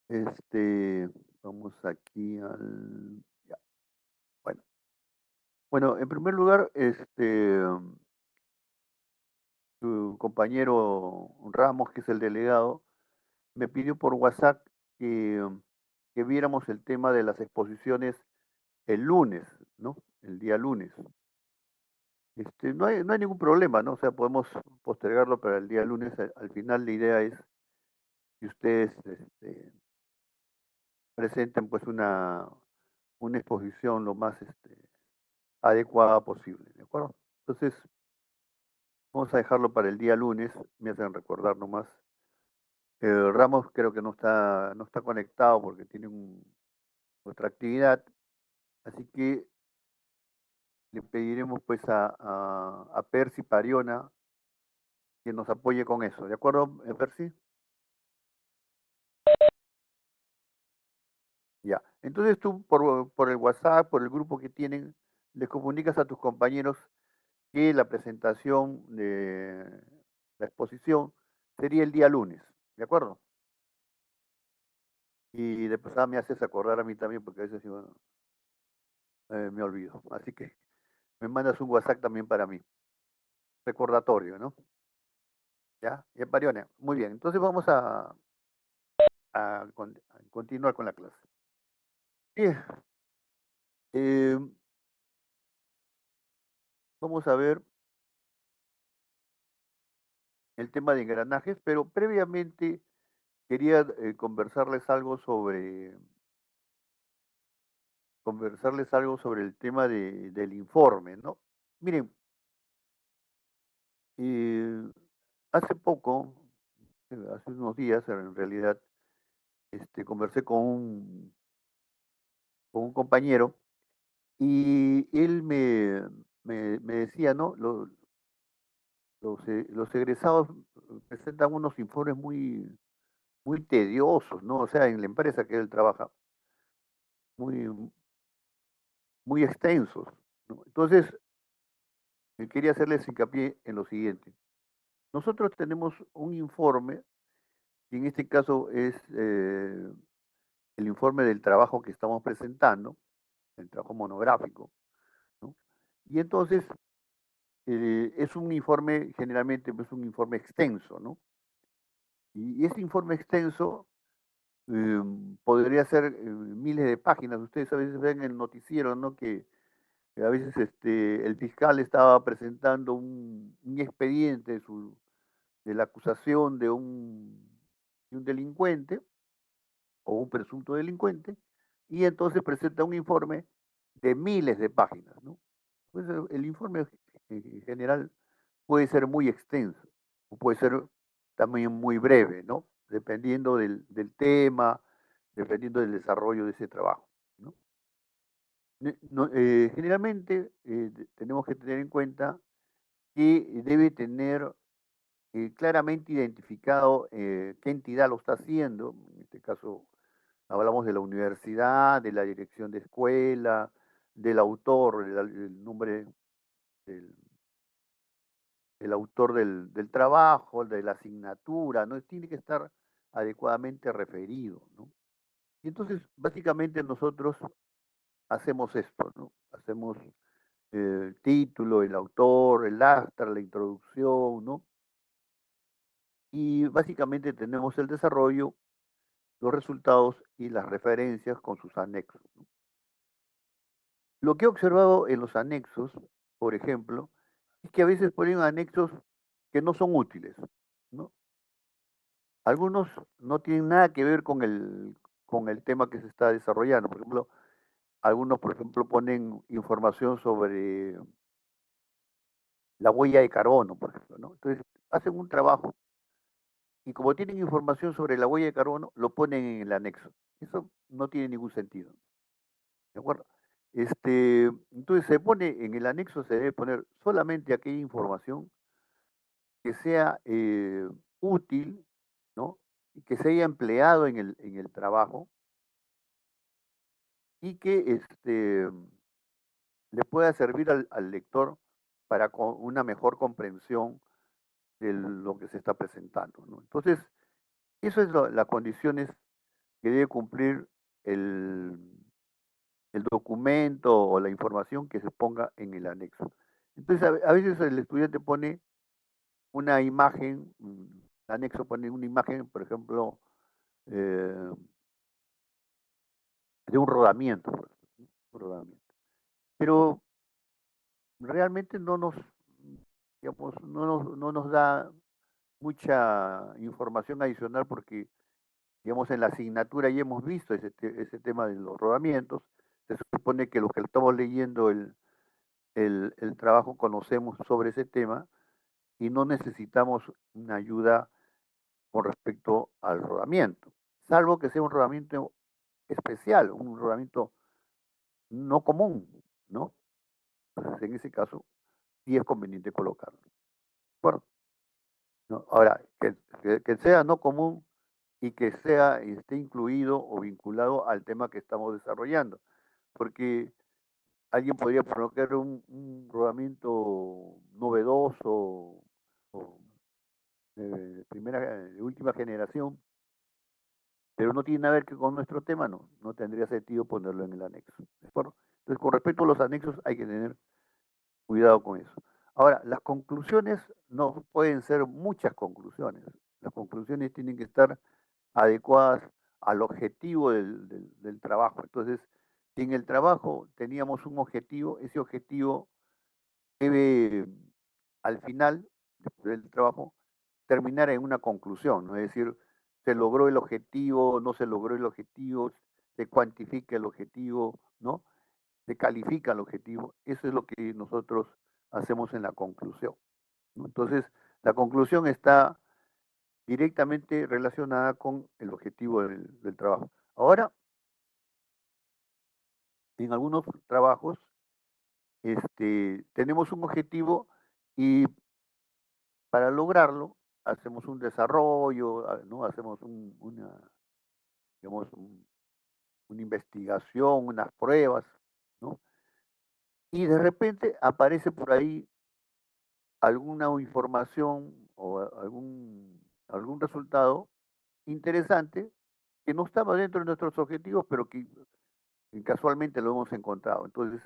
Este, vamos aquí al... ya, bueno. Bueno, en primer lugar, tu compañero Ramos, que es el delegado, me pidió por WhatsApp que viéramos el tema de las exposiciones el lunes, ¿no? El día lunes. No hay ningún problema, ¿no? O sea, podemos postergarlo para el día lunes. Al final la idea es que ustedes presenten pues una exposición lo más adecuada posible, ¿de acuerdo? Entonces, vamos a dejarlo para el día lunes, me hacen recordar nomás. Ramos creo que no está conectado porque tiene otra actividad, así que le pediremos pues a Percy Pariona que nos apoye con eso, ¿de acuerdo, Percy? Ya. Entonces tú por el WhatsApp, por el grupo que tienen, les comunicas a tus compañeros que la presentación de la exposición sería el día lunes, ¿de acuerdo? Y de pasada me haces acordar a mí también, porque a veces yo, me olvido. Así que me mandas un WhatsApp también para mí. Recordatorio, ¿no? ¿Ya? Ya, Parione. Muy bien. Entonces vamos a continuar con la clase. Bien. eh, Vamos a ver el tema de engranajes, pero previamente quería conversarles algo sobre el tema del informe, ¿no? Miren, eh, hace poco, hace unos días en realidad, conversé con un compañero y él me decía, ¿no? Los egresados presentan unos informes muy tediosos, ¿no? O sea, en la empresa que él trabaja, muy, muy extensos, ¿no? Entonces, quería hacerles hincapié en lo siguiente. Nosotros tenemos un informe, y en este caso es el informe del trabajo que estamos presentando, el trabajo monográfico, ¿no? Y entonces es un informe, generalmente es un informe extenso, ¿no? Y ese informe extenso podría ser miles de páginas. Ustedes a veces ven en el noticiero, ¿no? Que a veces el fiscal estaba presentando un expediente de la acusación de un delincuente o un presunto delincuente, y entonces presenta un informe de miles de páginas, ¿no? Pues el informe en general puede ser muy extenso, o puede ser también muy breve, ¿no? Dependiendo del tema, dependiendo del desarrollo de ese trabajo, ¿no? Generalmente tenemos que tener en cuenta que debe tener claramente identificado qué entidad lo está haciendo. En este caso hablamos de la universidad, de la dirección de escuela, del autor, el nombre del, del autor del trabajo, de la asignatura, ¿no? Tiene que estar adecuadamente referido, ¿no? Y entonces, básicamente nosotros hacemos esto, ¿no? Hacemos el título, el autor, el astra, la introducción, ¿no? Y básicamente tenemos el desarrollo, los resultados y las referencias con sus anexos, ¿no? Lo que he observado en los anexos, por ejemplo, es que a veces ponen anexos que no son útiles, ¿no? Algunos no tienen nada que ver con el tema que se está desarrollando. Por ejemplo, algunos, por ejemplo, ponen información sobre la huella de carbono, por ejemplo, ¿no? Entonces, hacen un trabajo y como tienen información sobre la huella de carbono, lo ponen en el anexo. Eso no tiene ningún sentido, ¿de acuerdo? Entonces se pone en el anexo, se debe poner solamente aquella información que sea útil, ¿no? Y que se haya empleado en el trabajo y que le pueda servir al lector para una mejor comprensión de lo que se está presentando, ¿no? Entonces, eso es las condiciones que debe cumplir el, el documento o la información que se ponga en el anexo. Entonces, a veces el estudiante pone una imagen, el anexo pone una imagen, por ejemplo, eh, de un rodamiento, por ejemplo, un rodamiento. Pero realmente digamos, no nos da mucha información adicional porque, digamos, en la asignatura ya hemos visto ese tema de los rodamientos. Se supone que los que estamos leyendo el trabajo conocemos sobre ese tema y no necesitamos una ayuda con respecto al rodamiento, salvo que sea un rodamiento especial, un rodamiento no común, ¿no? Entonces, en ese caso, sí es conveniente colocarlo. Bueno, ¿no? Ahora, que sea no común y que sea, esté incluido o vinculado al tema que estamos desarrollando, porque alguien podría colocar un rodamiento novedoso o de última generación, pero no tiene nada que ver con nuestro tema, no tendría sentido ponerlo en el anexo. ¿De acuerdo? Entonces, con respecto a los anexos, hay que tener cuidado con eso. Ahora, las conclusiones no pueden ser muchas conclusiones. Las conclusiones tienen que estar adecuadas al objetivo del trabajo. Entonces, si en el trabajo teníamos un objetivo, ese objetivo debe, al final del trabajo, terminar en una conclusión, ¿no? Es decir, se logró el objetivo, no se logró el objetivo, se cuantifica el objetivo, ¿no? Se califica el objetivo. Eso es lo que nosotros hacemos en la conclusión, ¿no? Entonces, la conclusión está directamente relacionada con el objetivo del trabajo. Ahora, en algunos trabajos, tenemos un objetivo y para lograrlo hacemos un desarrollo, ¿no? Hacemos digamos, una investigación, unas pruebas, ¿no? Y de repente aparece por ahí alguna información o algún resultado interesante que no estaba dentro de nuestros objetivos, pero que casualmente lo hemos encontrado. Entonces,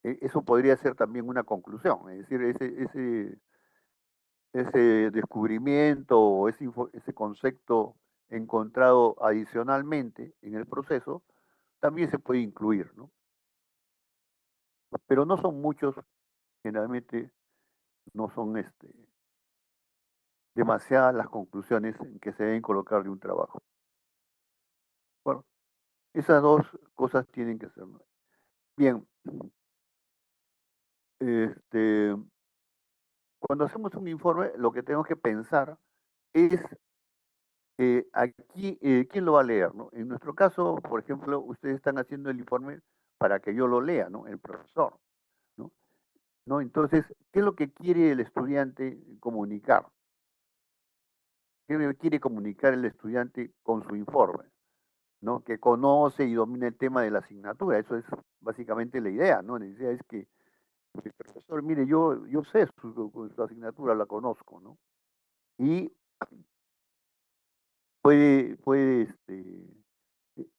eso podría ser también una conclusión, es decir, ese descubrimiento o ese concepto encontrado adicionalmente en el proceso también se puede incluir, ¿no? Pero no son muchos, generalmente no son demasiadas las conclusiones en que se deben colocar de un trabajo. Bueno, esas dos cosas tienen que ser, ¿no? Bien, este, cuando hacemos un informe, lo que tenemos que pensar es aquí, ¿quién lo va a leer, no? En nuestro caso, por ejemplo, ustedes están haciendo el informe para que yo lo lea, ¿no? El profesor, ¿no? ¿No? Entonces, ¿qué es lo que quiere el estudiante comunicar? ¿Qué quiere comunicar el estudiante con su informe? ¿No? Que conoce y domina el tema de la asignatura. Eso es básicamente la idea, ¿no? La idea es que el profesor, mire, yo sé su asignatura, la conozco, ¿no? Y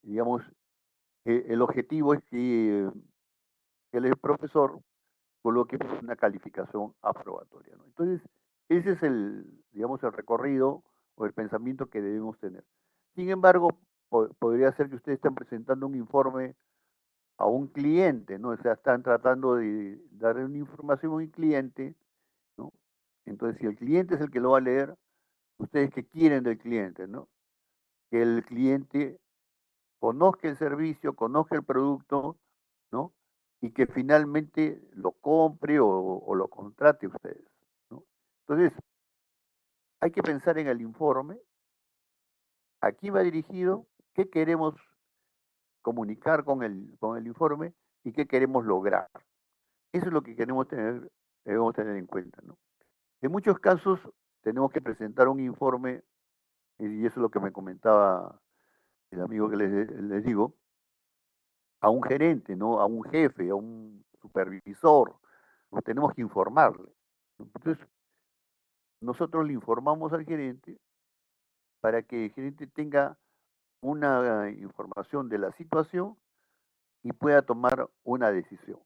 digamos, el objetivo es que el profesor coloque una calificación aprobatoria, ¿no? Entonces, ese es digamos, el recorrido o el pensamiento que debemos tener. Sin embargo, podría ser que ustedes estén presentando un informe a un cliente, ¿no? O sea, están tratando de darle una información a un cliente, ¿no? Entonces, si el cliente es el que lo va a leer, ustedes qué quieren del cliente, ¿no? Que el cliente conozca el servicio, conozca el producto, ¿no? Y que finalmente lo compre o lo contrate ustedes, ¿no? Entonces, hay que pensar en el informe, a quién va dirigido, qué queremos comunicar con el informe y qué queremos lograr. Eso es lo que debemos tener en cuenta, ¿no? En muchos casos tenemos que presentar un informe, y eso es lo que me comentaba el amigo que les digo, a un gerente, ¿no? A un jefe, a un supervisor, nos tenemos que informarle. Entonces, nosotros le informamos al gerente para que el gerente tenga una información de la situación y pueda tomar una decisión.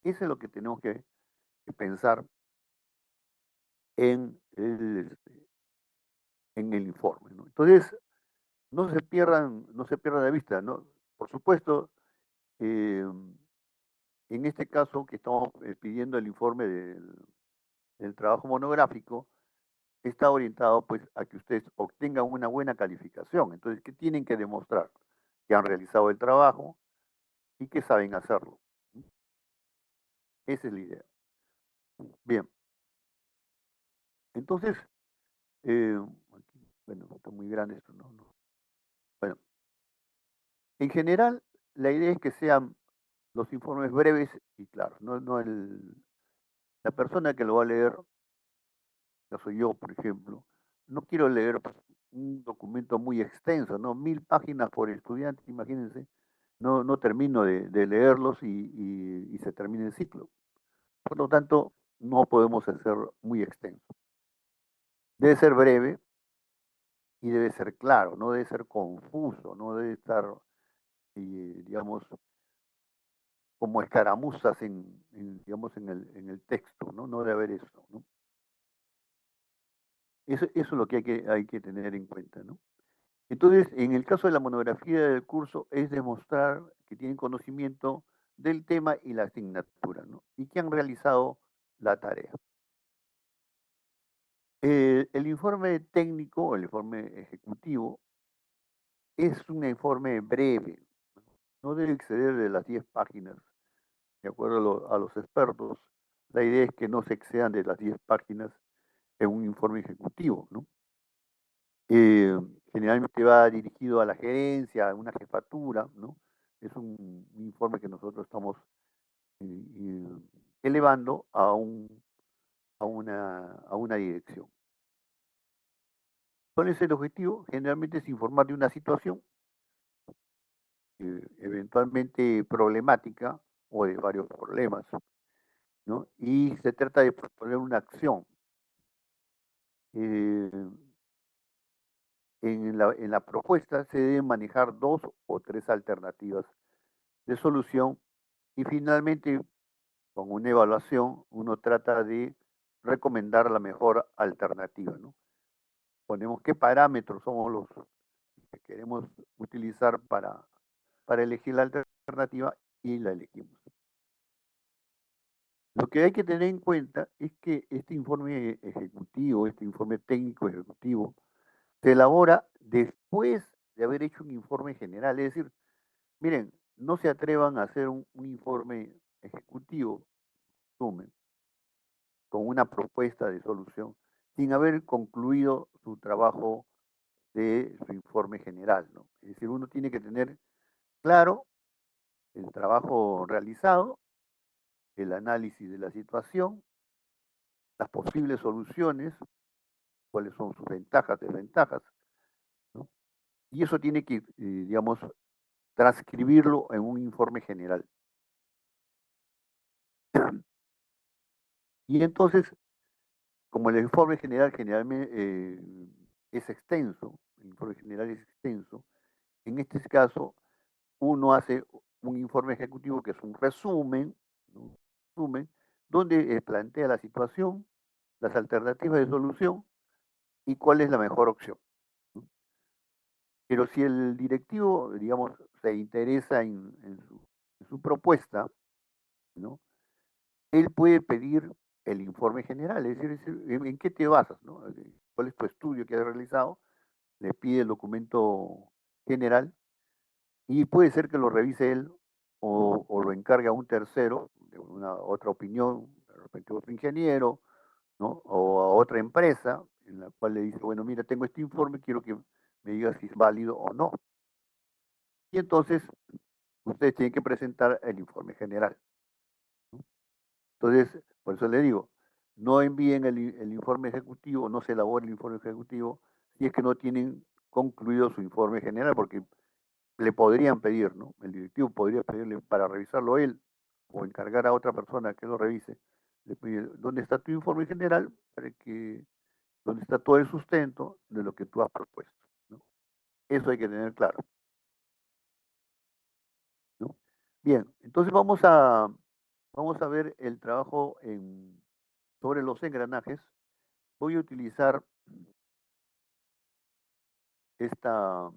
Eso es lo que tenemos que pensar en el informe, ¿no? Entonces, no se pierdan de vista, ¿no? Por supuesto, eh, en este caso que estamos pidiendo el informe del trabajo monográfico, está orientado pues a que ustedes obtengan una buena calificación. Entonces, ¿qué tienen que demostrar? Que han realizado el trabajo y que saben hacerlo. Esa es la idea. Bien, entonces, eh, bueno, está muy grande esto, ¿no? Bueno, en general, la idea es que sean los informes breves y claros. La persona que lo va a leer, ya soy yo, por ejemplo, no quiero leer un documento muy extenso, ¿no? 1000 páginas por estudiante, imagínense. No termino de leerlos y se termina el ciclo. Por lo tanto, no podemos hacer muy extenso. Debe ser breve y debe ser claro, no debe ser confuso, no debe estar, digamos, como escaramuzas digamos, en el texto, ¿no? No debe haber eso, ¿no? Eso es lo que hay que tener en cuenta, ¿no? Entonces, en el caso de la monografía del curso, es demostrar que tienen conocimiento del tema y la asignatura, ¿no? Y que han realizado la tarea. El informe técnico, el informe ejecutivo, es un informe breve, no debe exceder de las 10 páginas, de acuerdo a los expertos. La idea es que no se excedan de las 10 páginas en un informe ejecutivo, ¿no? Eh, Generalmente va dirigido a la gerencia, a una jefatura, ¿no? Es un informe que nosotros estamos elevando a una dirección. ¿Cuál es el objetivo? Generalmente es informar de una situación eventualmente problemática o de varios problemas, ¿no? Y se trata de proponer una acción. Eh, en la propuesta se deben manejar 2 o 3 alternativas de solución y finalmente, con una evaluación, uno trata de recomendar la mejor alternativa, ¿no? Ponemos qué parámetros somos los que queremos utilizar para elegir la alternativa y la elegimos. Lo que hay que tener en cuenta es que este informe ejecutivo, este informe técnico ejecutivo, se elabora después de haber hecho un informe general. Es decir, miren, no se atrevan a hacer un informe ejecutivo, resumen, con una propuesta de solución, sin haber concluido su trabajo de su informe general, ¿no? Es decir, uno tiene que tener claro el trabajo realizado, el análisis de la situación, las posibles soluciones, cuáles son sus ventajas, desventajas, ¿no? Y eso tiene que, digamos, transcribirlo en un informe general. Y entonces, como el informe general generalmente es extenso, el informe general es extenso, en este caso uno hace un informe ejecutivo que es un resumen, ¿no? Un resumen donde plantea la situación, las alternativas de solución y cuál es la mejor opción, ¿no? Pero si el directivo, digamos, se interesa en su propuesta, ¿no? Él puede pedir el informe general, es decir, ¿en qué te basas, no? ¿Cuál es tu estudio que has realizado? Le pide el documento general y puede ser que lo revise él o lo encargue a un tercero, de una otra opinión, de repente otro ingeniero, ¿no? O a otra empresa en la cual le dice, bueno, mira, tengo este informe, quiero que me digas si es válido o no. Y entonces ustedes tienen que presentar el informe general, ¿no? Entonces, por eso le digo, no envíen el informe ejecutivo, no se elabore el informe ejecutivo si es que no tienen concluido su informe general, porque le podrían pedir, ¿no? El directivo podría pedirle para revisarlo él o encargar a otra persona que lo revise. Le pide, ¿dónde está tu informe general? Donde está todo el sustento de lo que tú has propuesto, ¿no? Eso hay que tener claro, ¿no? Bien, entonces vamos a ver el trabajo sobre los engranajes. Voy a utilizar esta,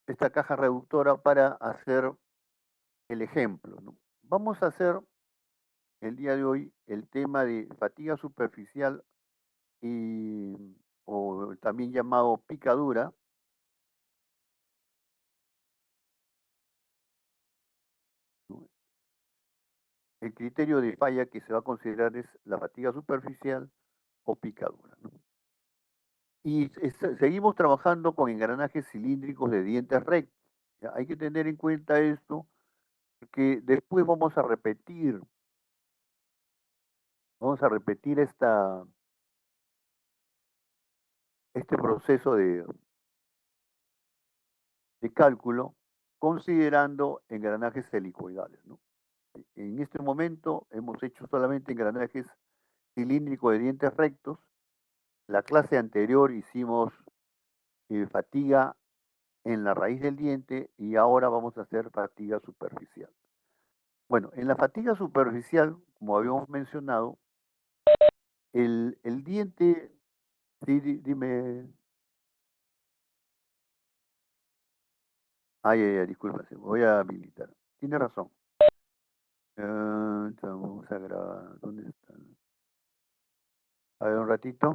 esta caja reductora para hacer el ejemplo, ¿no? Vamos a hacer el día de hoy el tema de fatiga superficial y, o también llamado picadura. ¿No? El criterio de falla que se va a considerar es la fatiga superficial o picadura, ¿no? Y seguimos trabajando con engranajes cilíndricos de dientes rectos. ¿Ya? Hay que tener en cuenta esto, que después vamos a repetir este proceso de cálculo considerando engranajes helicoidales, ¿no? En este momento hemos hecho solamente engranajes cilíndricos de dientes rectos. La clase anterior hicimos fatiga en la raíz del diente y ahora vamos a hacer fatiga superficial. Bueno, en la fatiga superficial, como habíamos mencionado, el diente, sí, dime, ay, ay, ay, disculpa, me voy a habilitar. Tiene razón. Vamos a grabar, ¿dónde está? A ver un ratito.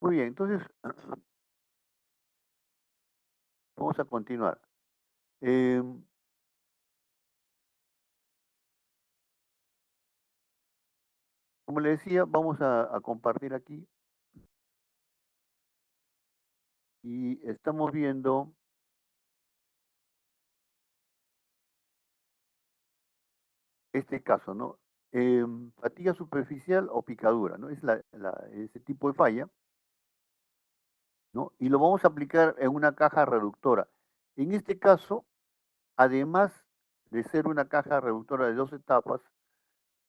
Muy bien, entonces vamos a continuar. Eh, Como le decía, vamos a compartir aquí y estamos viendo este caso, ¿no? Fatiga superficial o picadura, ¿no? Es ese tipo de falla, ¿no? Y lo vamos a aplicar en una caja reductora. En este caso, además de ser una caja reductora de dos etapas,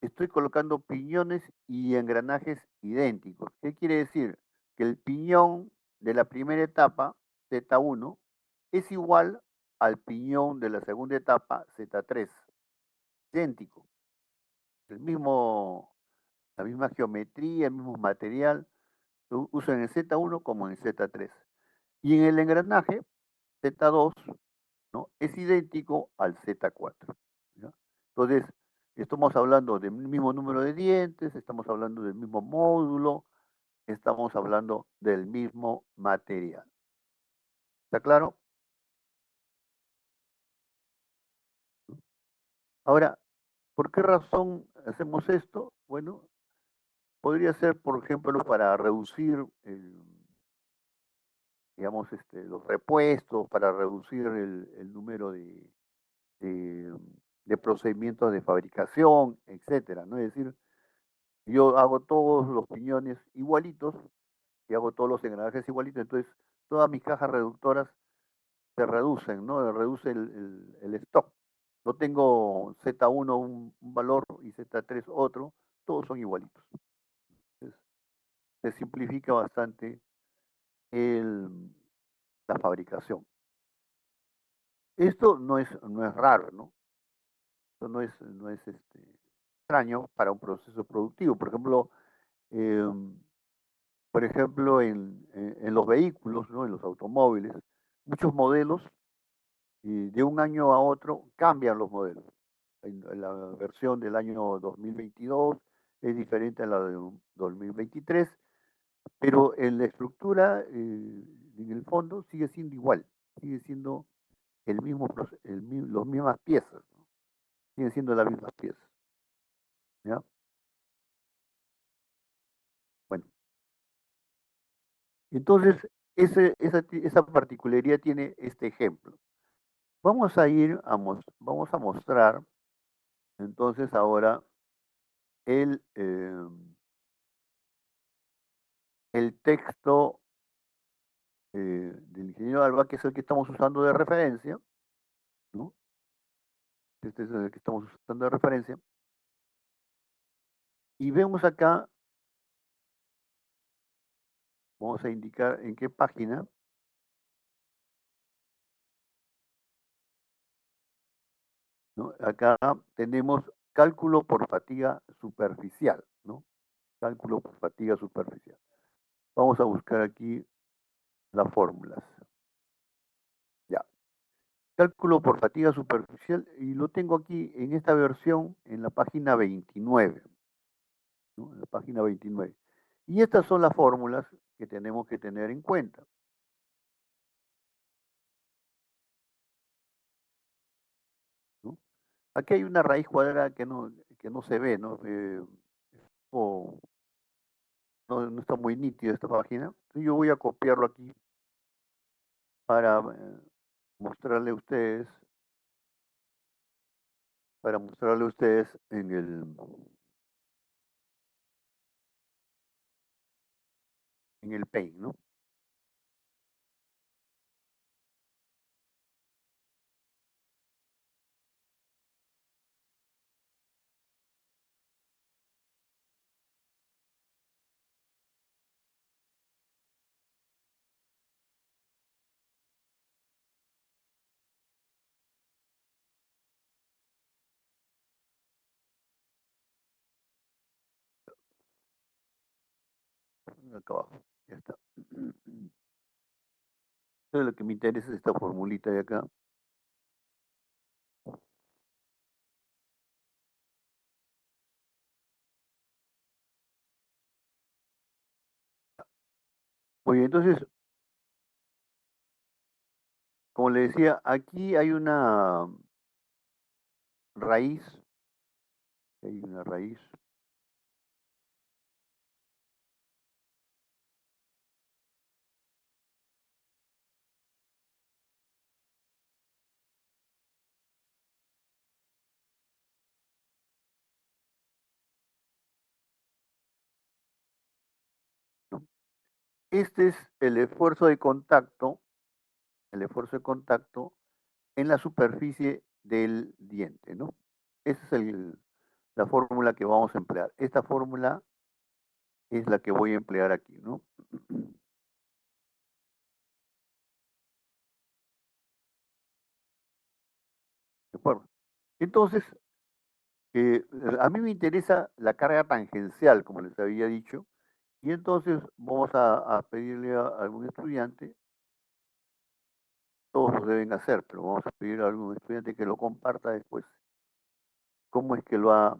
estoy colocando piñones y engranajes idénticos. ¿Qué quiere decir? Que el piñón de la primera etapa, Z1, es igual al piñón de la segunda etapa, Z3. Idéntico. El mismo, la misma geometría, el mismo material, lo uso en el Z1 como en el Z3. Y en el engranaje, Z2, ¿no? Es idéntico al Z4. ¿Ya? Entonces, estamos hablando del mismo número de dientes, estamos hablando del mismo módulo, estamos hablando del mismo material. ¿Está claro? Ahora, ¿por qué razón hacemos esto? Bueno, podría ser, por ejemplo, para reducir, digamos, los repuestos, para reducir el número de, de procedimientos de fabricación, etcétera, ¿no? Es decir, yo hago todos los piñones igualitos y hago todos los engranajes igualitos, entonces todas mis cajas reductoras se reducen, ¿no? Reduce el stock. No tengo Z1 un valor y Z3 otro, todos son igualitos. Entonces, se simplifica bastante el, la fabricación. Esto no es raro, ¿no? Esto no es extraño para un proceso productivo. Eh, por ejemplo en los vehículos, ¿no? En los automóviles, muchos modelos y de un año a otro cambian los modelos. En la versión del año 2022 es diferente a la de 2023, pero en la estructura, en el fondo, sigue siendo igual, sigue siendo el mismo, las mismas piezas, ¿no? Siguen siendo las mismas piezas. ¿Ya? Bueno, entonces esa particularidad tiene este ejemplo. Vamos a mostrar entonces ahora el, eh, el texto del ingeniero Alba, que es el que estamos usando de referencia, ¿no? Este es el que estamos usando de referencia. Y vemos acá, vamos a indicar en qué página, ¿no? Acá tenemos cálculo por fatiga superficial, ¿no? Cálculo por fatiga superficial. Vamos a buscar aquí las fórmulas. Ya. Cálculo por fatiga superficial y lo tengo aquí en esta versión en la página 29, ¿no? En la página 29. Y estas son las fórmulas que tenemos que tener en cuenta, ¿no? Aquí hay una raíz cuadrada que no se ve, ¿no? O no está muy nítida esta página. Entonces yo voy a copiarlo aquí para mostrarle a ustedes, para mostrarle a ustedes en el Paint, ¿no? Acá abajo, ya está. Entonces lo que me interesa es esta formulita de acá. Muy bien, entonces, como le decía, aquí raíz, hay una raíz, ¿no? Este es el esfuerzo de contacto en la superficie del diente, ¿no? Esa es la fórmula que vamos a emplear. Esta fórmula es la que voy a emplear aquí, ¿no? ¿De acuerdo? Entonces, eh, a mí me interesa la carga tangencial, como les había dicho, y entonces vamos a pedirle a algún estudiante, todos lo deben hacer, pero vamos a pedir a algún estudiante que lo comparta después, cómo es que lo ha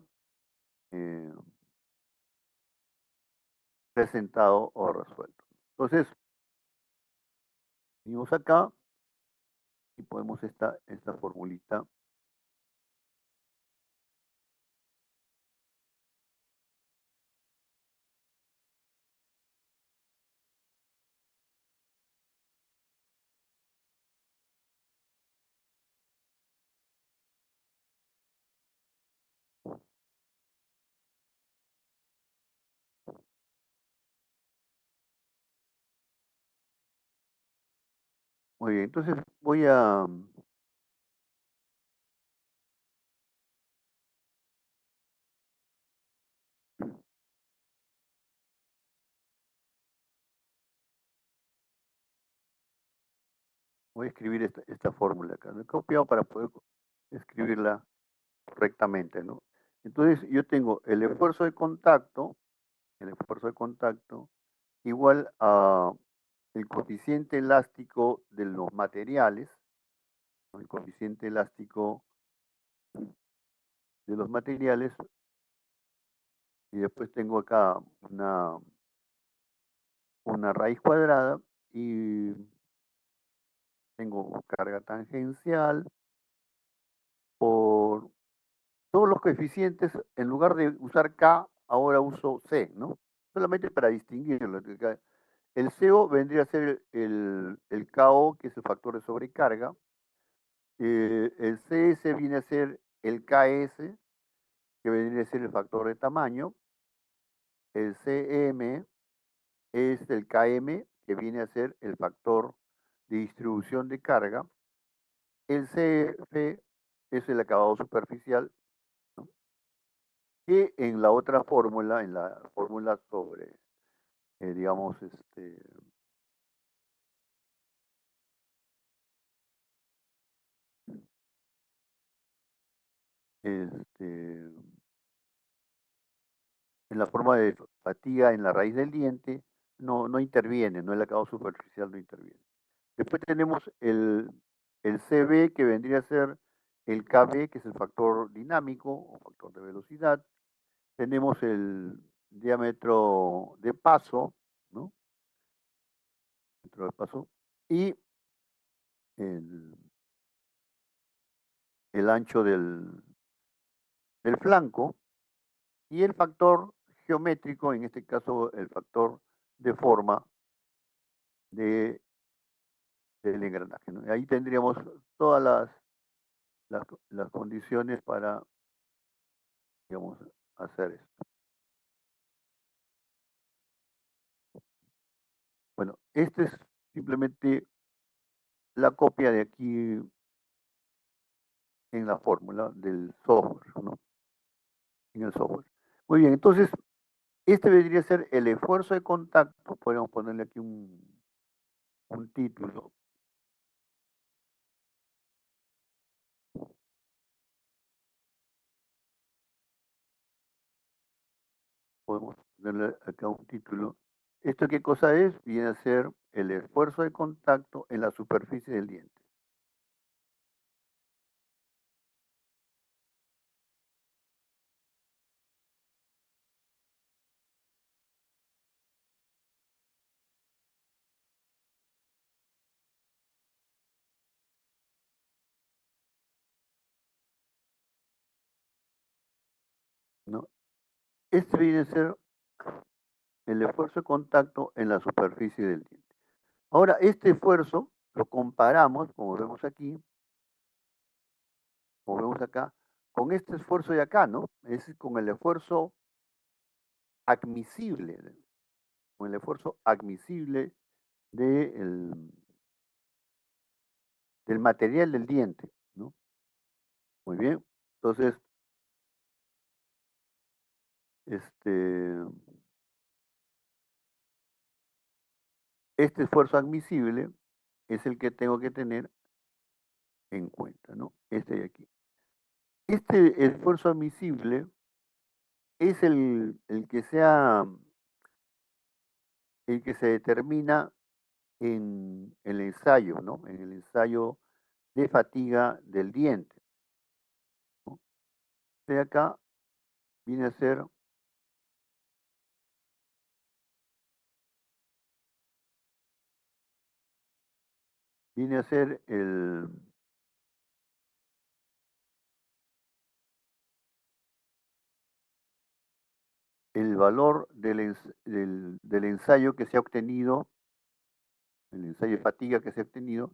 eh, presentado o resuelto. Entonces, venimos acá y ponemos esta formulita. Muy bien, entonces voy a escribir esta fórmula acá. Me he copiado para poder escribirla correctamente, ¿no? Entonces yo tengo el esfuerzo de contacto igual a el coeficiente elástico de los materiales, ¿no? El coeficiente elástico de los materiales, y después tengo acá una raíz cuadrada y tengo carga tangencial por todos los coeficientes, en lugar de usar K, ahora uso C, ¿no? Solamente para distinguirlo. El CO vendría a ser el KO, que es el factor de sobrecarga. El CS viene a ser el KS, que vendría a ser el factor de tamaño. El CM es el KM, que viene a ser el factor de distribución de carga. El CF es el acabado superficial, ¿no? que en la otra fórmula, en la fórmula sobre, digamos, este, en la forma de fatiga en la raíz del diente, no interviene, no el acabado superficial no interviene. Después tenemos el CB, que vendría a ser el KB, que es el factor dinámico o factor de velocidad. Tenemos el diámetro de paso, ¿no? Diámetro de paso, y el, el ancho del flanco, y el factor geométrico, en este caso el factor de forma de, del engranaje, ¿no? Ahí tendríamos todas las condiciones para, digamos, hacer esto. Bueno, este es simplemente la copia de aquí en la fórmula del software, ¿no? En el software. Muy bien, entonces, este vendría a ser el esfuerzo de contacto. Podríamos ponerle aquí un título. Podemos ponerle acá un título. ¿Esto qué cosa es? Viene a ser el esfuerzo de contacto en la superficie del diente. ¿No? Este viene a ser el esfuerzo de contacto en la superficie del diente. Ahora, este esfuerzo lo comparamos, como vemos aquí, como vemos acá, con este esfuerzo de acá, ¿no? Es con el esfuerzo admisible, con el esfuerzo admisible del material del diente, ¿no? Muy bien. Entonces, este, este esfuerzo admisible es el que tengo que tener en cuenta, ¿no? Este de aquí. Este esfuerzo admisible es el que se determina en el ensayo, ¿no? En el ensayo de fatiga del diente, ¿no? De acá viene a ser, viene a ser el valor del ensayo que se ha obtenido, el ensayo de fatiga que se ha obtenido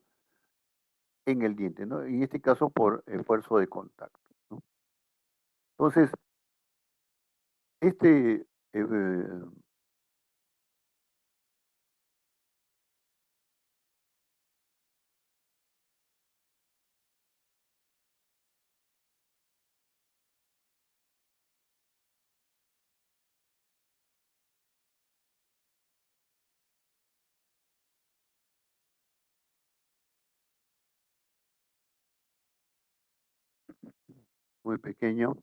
en el diente, ¿no? En este caso por esfuerzo de contacto, ¿no? Entonces, este muy pequeño,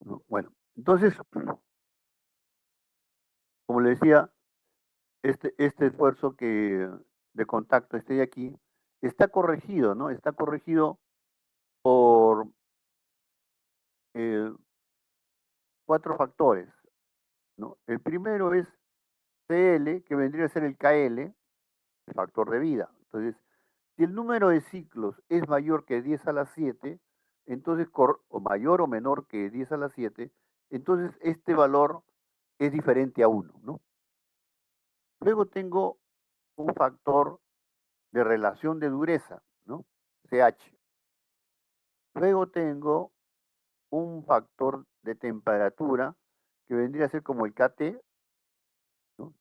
¿no? Bueno, entonces, como le decía, este esfuerzo de contacto, este de aquí, está corregido, ¿no? Está corregido por eh, cuatro factores, ¿no? El primero es CL, que vendría a ser el KL, el factor de vida. Entonces, si el número de ciclos es mayor que 10 a la 7, entonces, o mayor o menor que 10 a la 7, entonces este valor es diferente a 1, ¿no? Luego tengo un factor de relación de dureza, ¿no? CH. Luego tengo un factor de temperatura que vendría a ser como el KT, ¿no?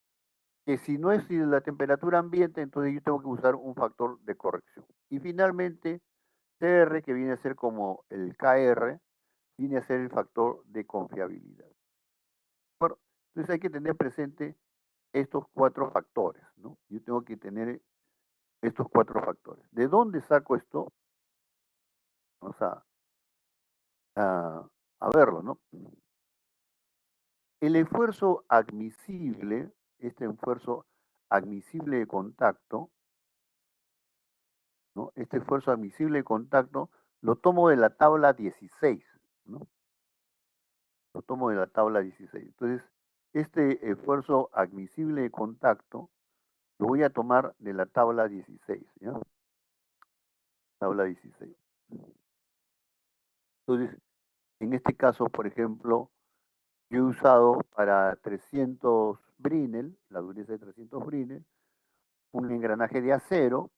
Que si no es la temperatura ambiente, entonces yo tengo que usar un factor de corrección. Y finalmente, CR, que viene a ser como el KR, viene a ser el factor de confiabilidad. Bueno, entonces hay que tener presente estos cuatro factores, ¿no? Yo tengo que tener estos cuatro factores. ¿De dónde saco esto? Vamos a verlo, ¿no? El esfuerzo admisible, este esfuerzo admisible de contacto, ¿no? Este esfuerzo admisible de contacto lo tomo de la tabla 16, ¿no? Lo tomo de la tabla 16. Entonces, este esfuerzo admisible de contacto lo voy a tomar de la tabla 16, ¿ya? Tabla 16. Entonces, en este caso, por ejemplo, yo he usado para 300 Brinel, la dureza de 300 Brinel, un engranaje de acero,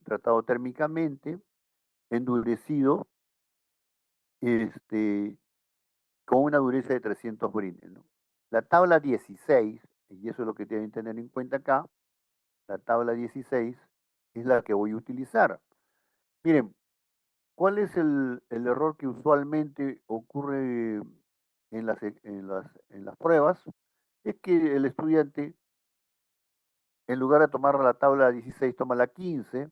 tratado térmicamente, endurecido, este, con una dureza de 300 Brinel, ¿no? La tabla 16, y eso es lo que deben tener en cuenta acá, la tabla 16 es la que voy a utilizar. Miren, ¿cuál es el error que usualmente ocurre en las pruebas? Es que el estudiante, en lugar de tomar la tabla 16, toma la 15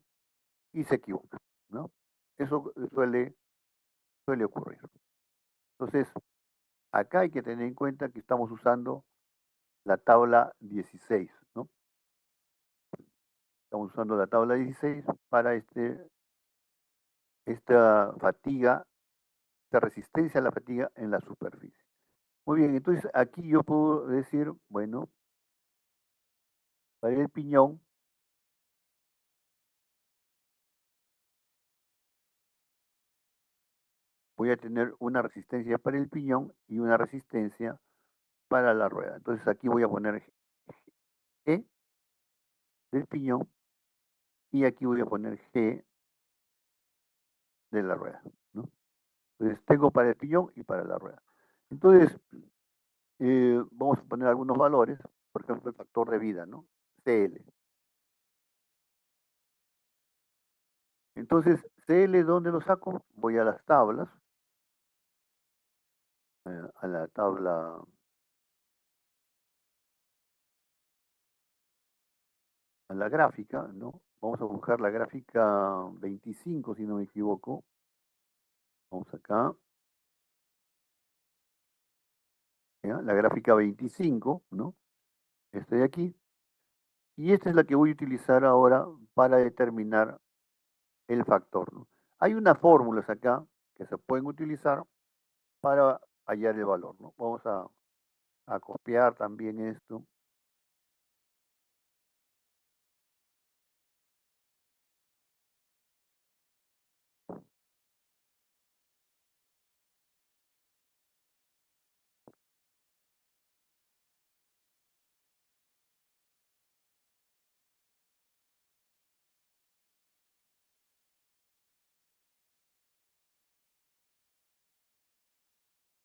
y se equivoca, ¿no? Eso suele ocurrir. Entonces, acá hay que tener en cuenta que estamos usando la tabla 16, ¿no? Estamos usando la tabla 16 para esta fatiga, esta resistencia a la fatiga en la superficie. Muy bien, entonces aquí yo puedo decir, bueno, para el piñón voy a tener una resistencia para el piñón y una resistencia para la rueda. Entonces aquí voy a poner G del piñón y aquí voy a poner G de la rueda, ¿no? Entonces tengo para el piñón y para la rueda. Entonces, vamos a poner algunos valores, por ejemplo, el factor de vida, ¿no? CL. Entonces, CL, ¿dónde lo saco? Voy a las tablas, a la tabla, a la gráfica, ¿no? Vamos a buscar la gráfica 25, si no me equivoco. Vamos acá, ¿ya? La gráfica 25, ¿no? Estoy aquí. Y esta es la que voy a utilizar ahora para determinar el factor, ¿no? Hay unas fórmulas acá que se pueden utilizar para hallar el valor, ¿no? Vamos a copiar también esto.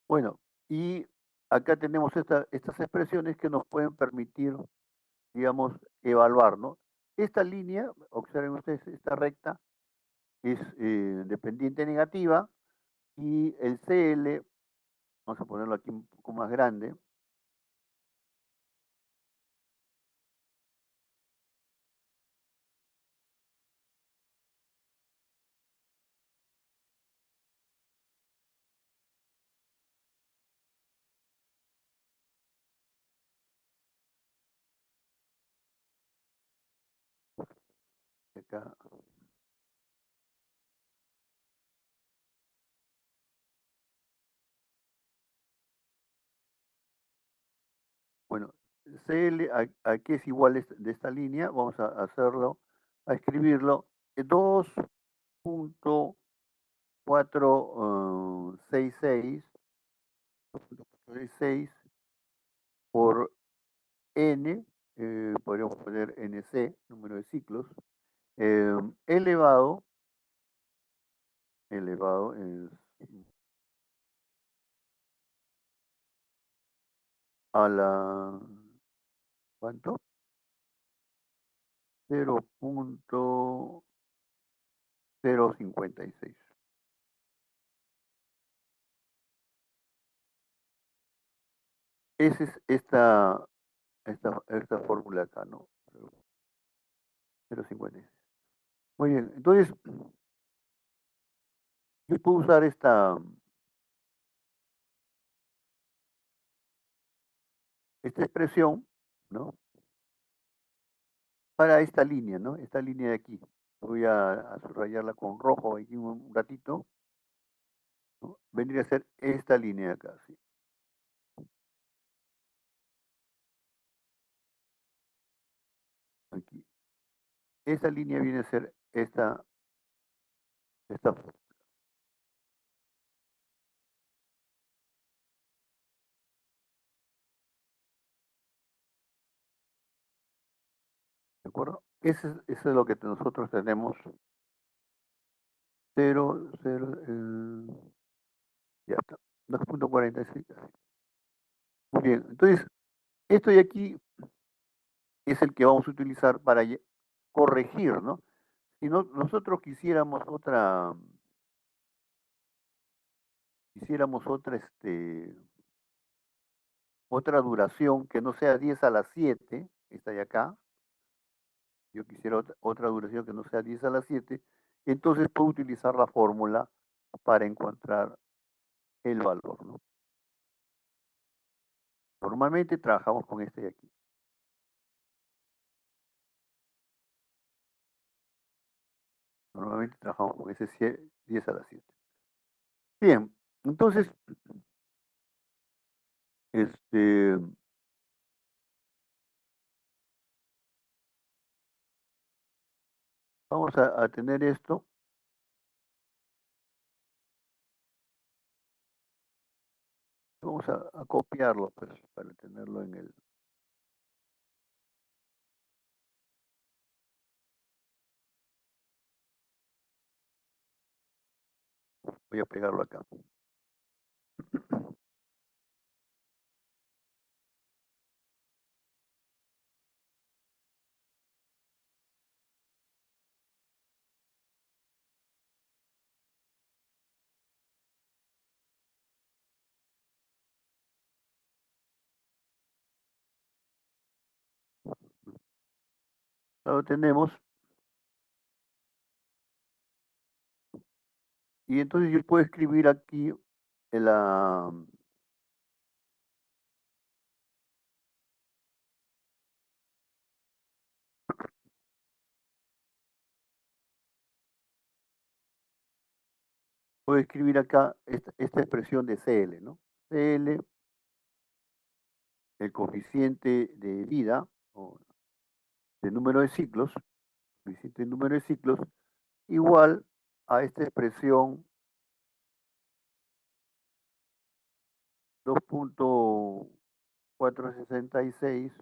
Bueno, y acá tenemos estas expresiones que nos pueden permitir, digamos, evaluar, ¿no? Esta línea, observen ustedes, esta recta es dependiente negativa y el CL, vamos a ponerlo aquí un poco más grande, acá, bueno, CL aquí es igual de esta línea, vamos a hacerlo, a escribirlo, 2.466 por N, podríamos poner NC, número de ciclos, eh, elevado, elevado es a la, ¿cuánto? 0. 0,56. Esa es esta fórmula acá, ¿no? 0,56. Muy bien, entonces yo puedo usar esta expresión, ¿no? Para esta línea, ¿no? Esta línea de aquí. Voy a subrayarla con rojo aquí un ratito, ¿no? Vendría a ser esta línea de acá, ¿sí? Aquí. Esta línea viene a ser esta, ¿de acuerdo? Eso es lo que nosotros tenemos. 0, 0, ya está. 2,46. Muy bien, entonces, esto de aquí es el que vamos a utilizar para corregir, ¿no? Si nosotros quisiéramos otra duración que no sea 10 a la 7, esta de acá, yo quisiera otra duración que no sea 10 a la 7, entonces puedo utilizar la fórmula para encontrar el valor, ¿no? Normalmente trabajamos con este de aquí. Normalmente trabajamos con ese 10 a la 7. Bien, entonces, este, vamos a tener esto. Vamos a copiarlo, pues, para tenerlo en el... Voy a pegarlo acá. Lo tenemos. Y entonces yo puedo escribir aquí en puedo escribir acá esta expresión de CL, ¿no? CL, el coeficiente de vida, o de número de ciclos, coeficiente de número de ciclos, igual a esta expresión 2,466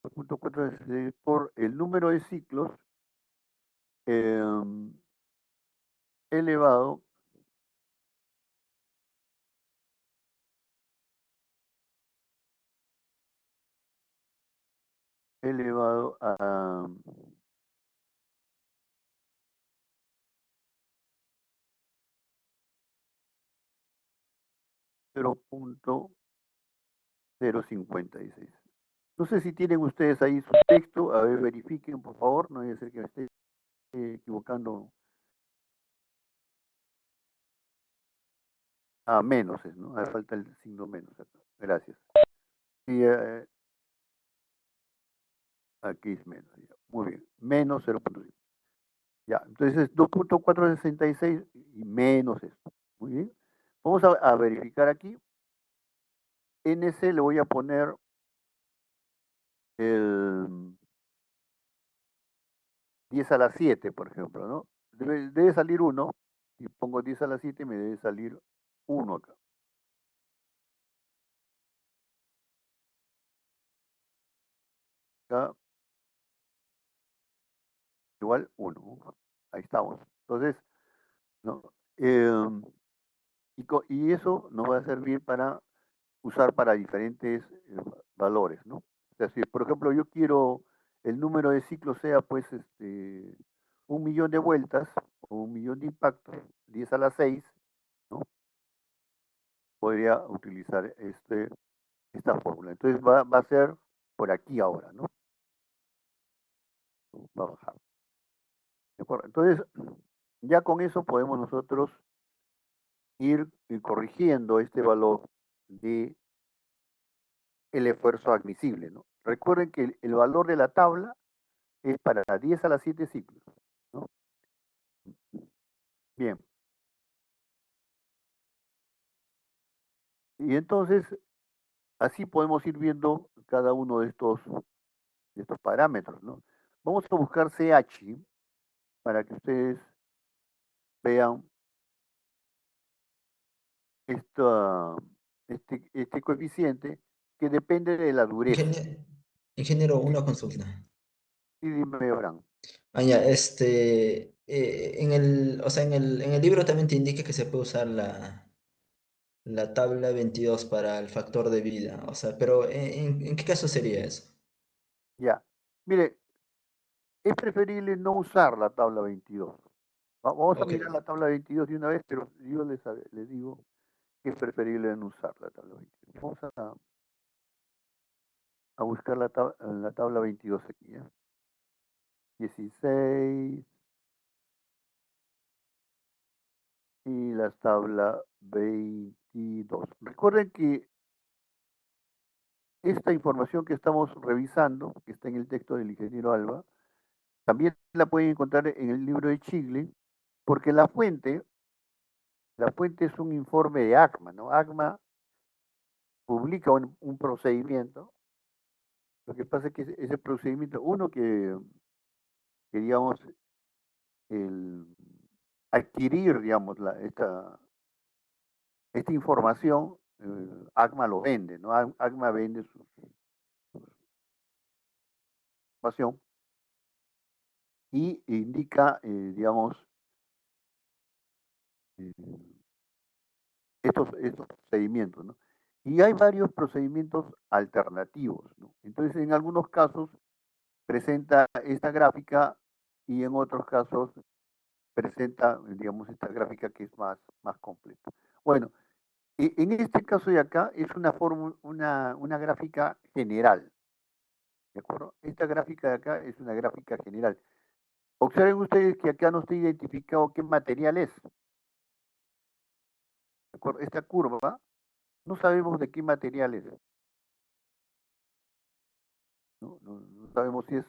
2,466 por el número de ciclos eh, elevado a 0,056. No sé si tienen ustedes ahí su texto, a ver, verifiquen por favor, no debe ser que me esté equivocando. Ah, menos es, ¿no? Hace falta el signo menos acá. Gracias. Sí, aquí es menos. Ya. Muy bien. Menos 0,5. Ya, entonces es 2,466 y menos esto. Muy bien. Vamos a verificar aquí. En ese le voy a poner el 10 a la 7, por ejemplo, ¿no? Debe salir 1. Si pongo 10 a la 7, me debe salir 1 acá. Acá igual 1. Ahí estamos. Entonces, ¿no? Y eso nos va a servir para usar para diferentes valores, ¿no? O sea, si por ejemplo yo quiero el número de ciclos sea pues 1 millón de vueltas o 1 millón de impactos, 10 a la 6, ¿no? Podría utilizar esta fórmula. Entonces va a ser por aquí ahora, ¿no? Va a bajar. ¿De acuerdo? Entonces, ya con eso podemos nosotros ir corrigiendo este valor de el esfuerzo admisible, ¿no? Recuerden que el valor de la tabla es para 10 a la 7 ciclos, ¿no? Bien. Y entonces, así podemos ir viendo cada uno de estos parámetros, ¿no? Vamos a buscar CH para que ustedes vean esta, este coeficiente que depende de la dureza. Ingeniero, ingeniero, Y, una consulta. y dime, Abraham. Ah, ya, o sea, en el libro también te indica que se puede usar la tabla 22 para el factor de vida. O sea, pero ¿en qué caso sería eso? Ya. Mire, es preferible no usar la tabla 22. Vamos a Ok, mirar la tabla 22 de una vez, pero yo les digo que es preferible no usar la tabla 22. Vamos a buscar la tabla 22 aquí. 16 y la tabla 22. Recuerden que esta información que estamos revisando, que está en el texto del ingeniero Alba, también la pueden encontrar en el libro de Chigle, porque la fuente es un informe de ACMA, ¿no? ACMA publica un procedimiento. Lo que pasa es que ese procedimiento, uno que digamos, el adquirir, digamos, esta información, ACMA lo vende, ¿no? ACMA vende su información y indica, digamos, eh, estos procedimientos, ¿no? Y hay varios procedimientos alternativos, ¿no? Entonces, en algunos casos presenta esta gráfica y en otros casos presenta, digamos, esta gráfica que es más completa. Bueno, en este caso de acá es una gráfica general, ¿de acuerdo? Esta gráfica de acá es una gráfica general. Observen ustedes que acá no está identificado qué material es, ¿de acuerdo? Esta curva, no sabemos de qué material es, ¿no? No sabemos si es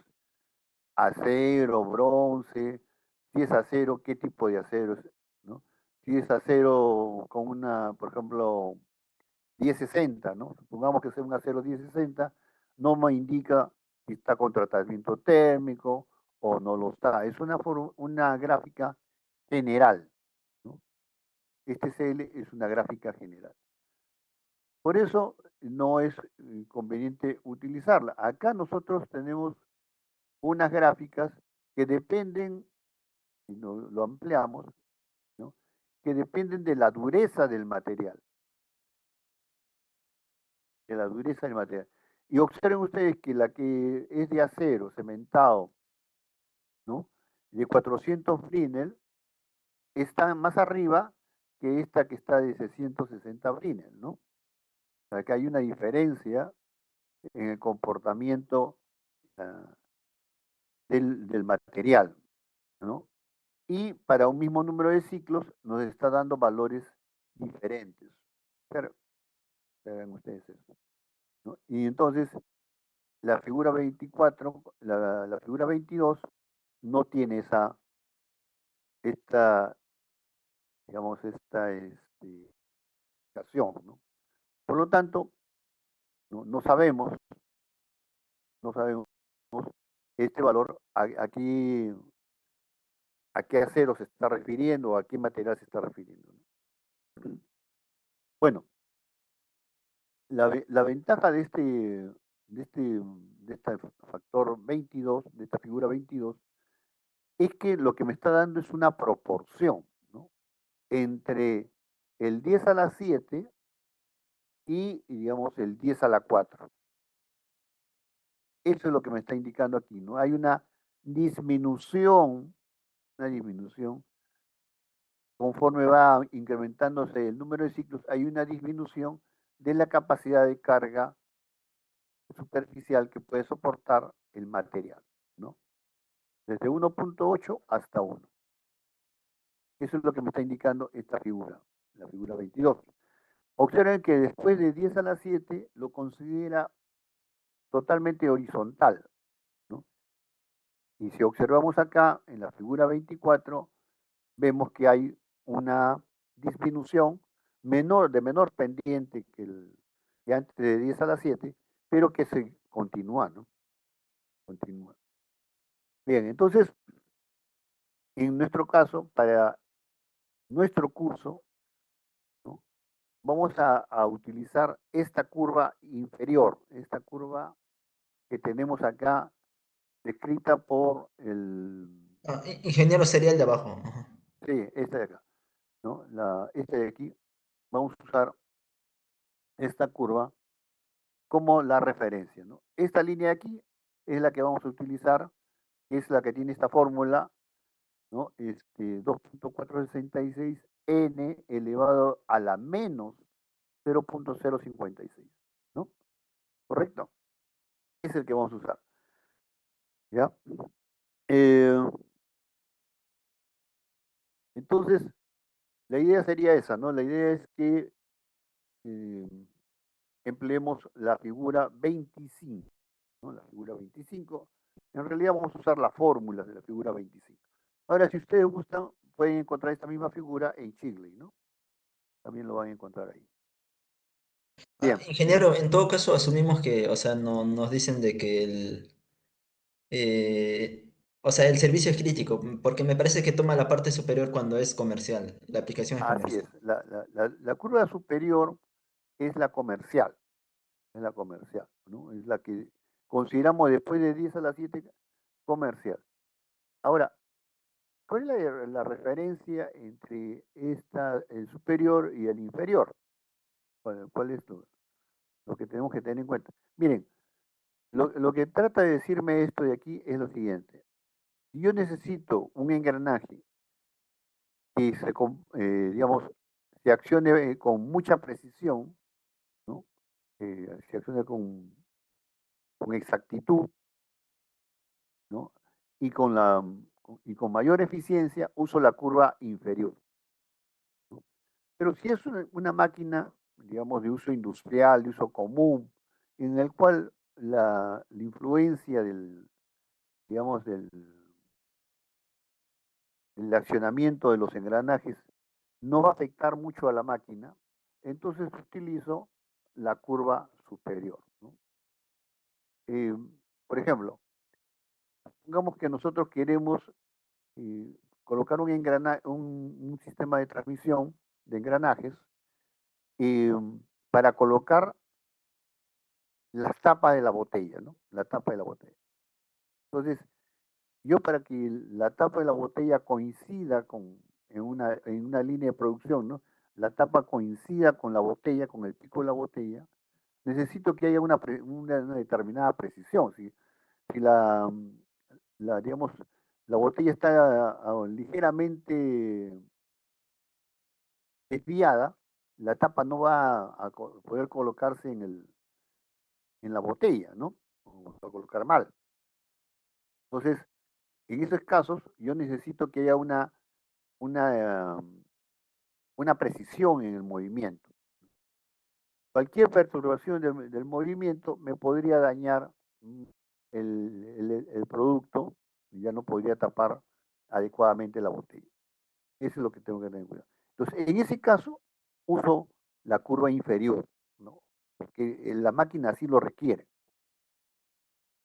acero, bronce, si es acero, qué tipo de acero es, ¿no? Si es acero con por ejemplo, 1060, ¿no? Supongamos que sea un acero 1060, no me indica si está con tratamiento térmico o no lo está. Es una gráfica general, ¿no? Este CL es una gráfica general. Por eso no es conveniente utilizarla. Acá nosotros tenemos unas gráficas que dependen, si lo ampliamos, ¿no? Que dependen de la dureza del material, de la dureza del material. Y observen ustedes que la que es de acero, cementado, ¿no? De 400 Brinell, está más arriba que esta que está de 660 Brinell, ¿no? O sea, que hay una diferencia en el comportamiento uh, del material, ¿no? Y para un mismo número de ciclos nos está dando valores diferentes. Pero, vean ustedes eso, ¿no? Y entonces la figura 24, la figura 22 no tiene esta, digamos, esta explicación, ¿no? Por lo tanto, no sabemos este valor, aquí a qué acero se está refiriendo, a qué material se está refiriendo, ¿no? Bueno, la ventaja de este factor 22, de esta figura 22, es que lo que me está dando es una proporción, ¿no? Entre el 10 a la 7 y digamos el 10 a la 4. Eso es lo que me está indicando aquí, ¿no? Hay una disminución, conforme va incrementándose el número de ciclos, hay una disminución de la capacidad de carga superficial que puede soportar el material, ¿no? Desde 1.8 hasta 1. Eso es lo que me está indicando esta figura, la figura 22. Observen que después de 10 a la 7 lo considera totalmente horizontal, ¿no? Y si observamos acá en la figura 24, vemos que hay una disminución de menor pendiente que antes de 10 a la 7, pero que se continúa, ¿no? Continúa. Bien, entonces, en nuestro caso, para nuestro curso, ¿no? Vamos a utilizar esta curva inferior, esta curva que tenemos acá descrita por Ingeniero sería el de abajo. Ajá. sí, esta de acá, ¿no? Esta de aquí, vamos a usar esta curva como la referencia, ¿no? Esta línea de aquí es la que vamos a utilizar, que es la que tiene esta fórmula, ¿no? 2.466 n elevado a la menos 0.056, ¿no? ¿Correcto? Es el que vamos a usar, ¿ya? Eh, entonces, la idea sería esa, ¿no? La idea es que eh, empleemos la figura 25, ¿no? La figura 25. En realidad vamos a usar las fórmulas de la figura 25. Ahora, si ustedes gustan, pueden encontrar esta misma figura en Shigley, ¿no? También lo van a encontrar ahí. Bien. Ingeniero, en todo caso asumimos que, o sea, no, nos dicen de que o sea, el servicio es crítico, porque me parece que toma la parte superior cuando es comercial, la aplicación es Así es. comercial. La curva superior es la comercial, ¿no? Es la que consideramos después de 10 a la 7 comercial. Ahora, ¿cuál es la referencia entre el superior y el inferior? ¿Cuál es lo que tenemos que tener en cuenta? Miren, lo que trata de decirme esto de aquí es lo siguiente. Si yo necesito un engranaje que digamos, se accione con mucha precisión, ¿no? Se accione con exactitud, ¿no? Y y con mayor eficiencia, uso la curva inferior, ¿no? Pero si es una máquina, digamos, de uso industrial, de uso común, en el cual la influencia digamos, del accionamiento de los engranajes no va a afectar mucho a la máquina, entonces utilizo la curva superior, ¿no? Eh, por ejemplo, pongamos que nosotros queremos colocar un sistema de transmisión de engranajes eh, para colocar las tapas de la botella, ¿no? La tapa de la botella. Entonces, yo para que la tapa de la botella coincida en una línea de producción, ¿no? La tapa coincida con la botella, con el pico de la botella, necesito que haya una determinada precisión. Si digamos, la botella está ligeramente desviada, la tapa no va poder colocarse en la botella, ¿no? O va a colocar mal. Entonces, en esos casos, yo necesito que haya una, una precisión en el movimiento. Cualquier perturbación del movimiento me podría dañar mm, el producto y ya no podría tapar adecuadamente la botella. Eso es lo que tengo que tener en cuenta. Entonces, en ese caso, uso la curva inferior, ¿no? Porque la máquina así lo requiere.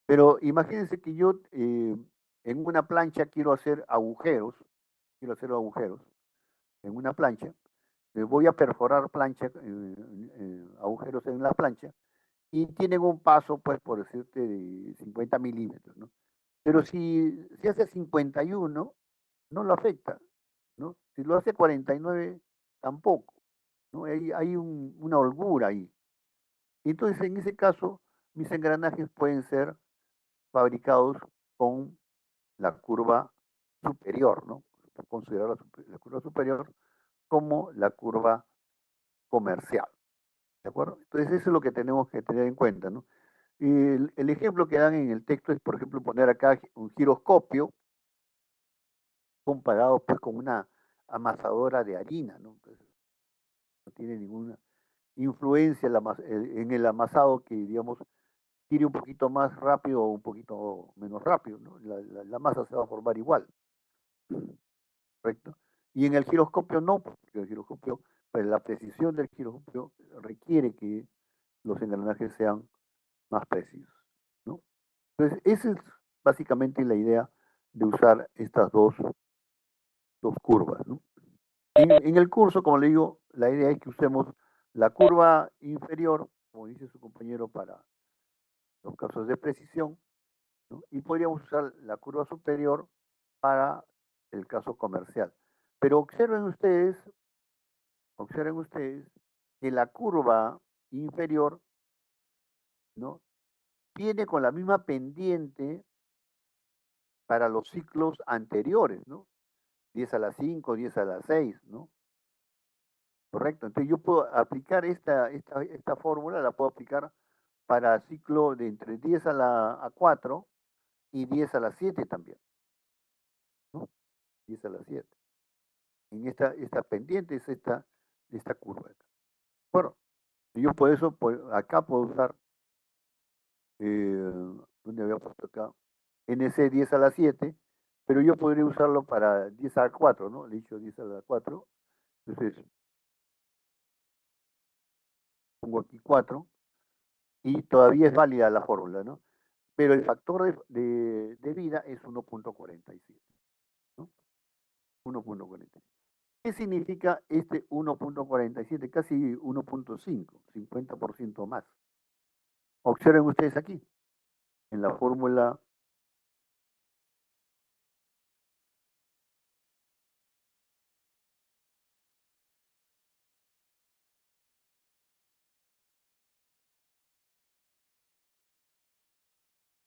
Pero imagínense que yo en una plancha quiero hacer agujeros en una plancha, voy a perforar agujeros en la plancha y tienen un paso, pues, por decirte, de 50 milímetros, ¿no? Pero si hace 51, no lo afecta, ¿no? Si lo hace 49, tampoco, ¿no? Hay una holgura ahí. Entonces, en ese caso, mis engranajes pueden ser fabricados con la curva superior, ¿no? Considerar la curva superior como la curva comercial, ¿de acuerdo? Entonces, eso es lo que tenemos que tener en cuenta, ¿no? Y el ejemplo que dan en el texto es, por ejemplo, poner acá un giroscopio comparado pues con una amasadora de harina, ¿no? Entonces, no tiene ninguna influencia en el amasado que, digamos, gire un poquito más rápido o un poquito menos rápido, ¿no? La masa se va a formar igual, ¿correcto? Y en el giroscopio no, porque el giroscopio, pues la precisión del giroscopio requiere que los engranajes sean más precisos, ¿no? Entonces, esa es básicamente la idea de usar estas dos curvas, ¿no? En el curso, como le digo, la idea es que usemos la curva inferior, como dice su compañero, para los casos de precisión, ¿no? Y podríamos usar la curva superior para el caso comercial. Pero observen ustedes que la curva inferior, ¿no? Viene con la misma pendiente para los ciclos anteriores, ¿no? 10 a la 5, 10 a la 6, ¿no? Correcto. Entonces yo puedo aplicar esta fórmula, la puedo aplicar para ciclo de entre 10 a 4 y 10 a la 7 también, ¿no? 10 a la 7. En esta pendiente es esta curva. Bueno, yo por eso acá puedo usar, ¿dónde había puesto acá? NC 10 a la 7, pero yo podría usarlo para 10 a la 4, ¿no? Le he dicho 10 a la 4, entonces pongo aquí 4 y todavía es válida la fórmula, ¿no? Pero el factor de vida es 1.47, ¿no? 1.47. ¿Qué significa este 1.47? Casi 1.5, 50% más. Observen ustedes aquí, en la fórmula,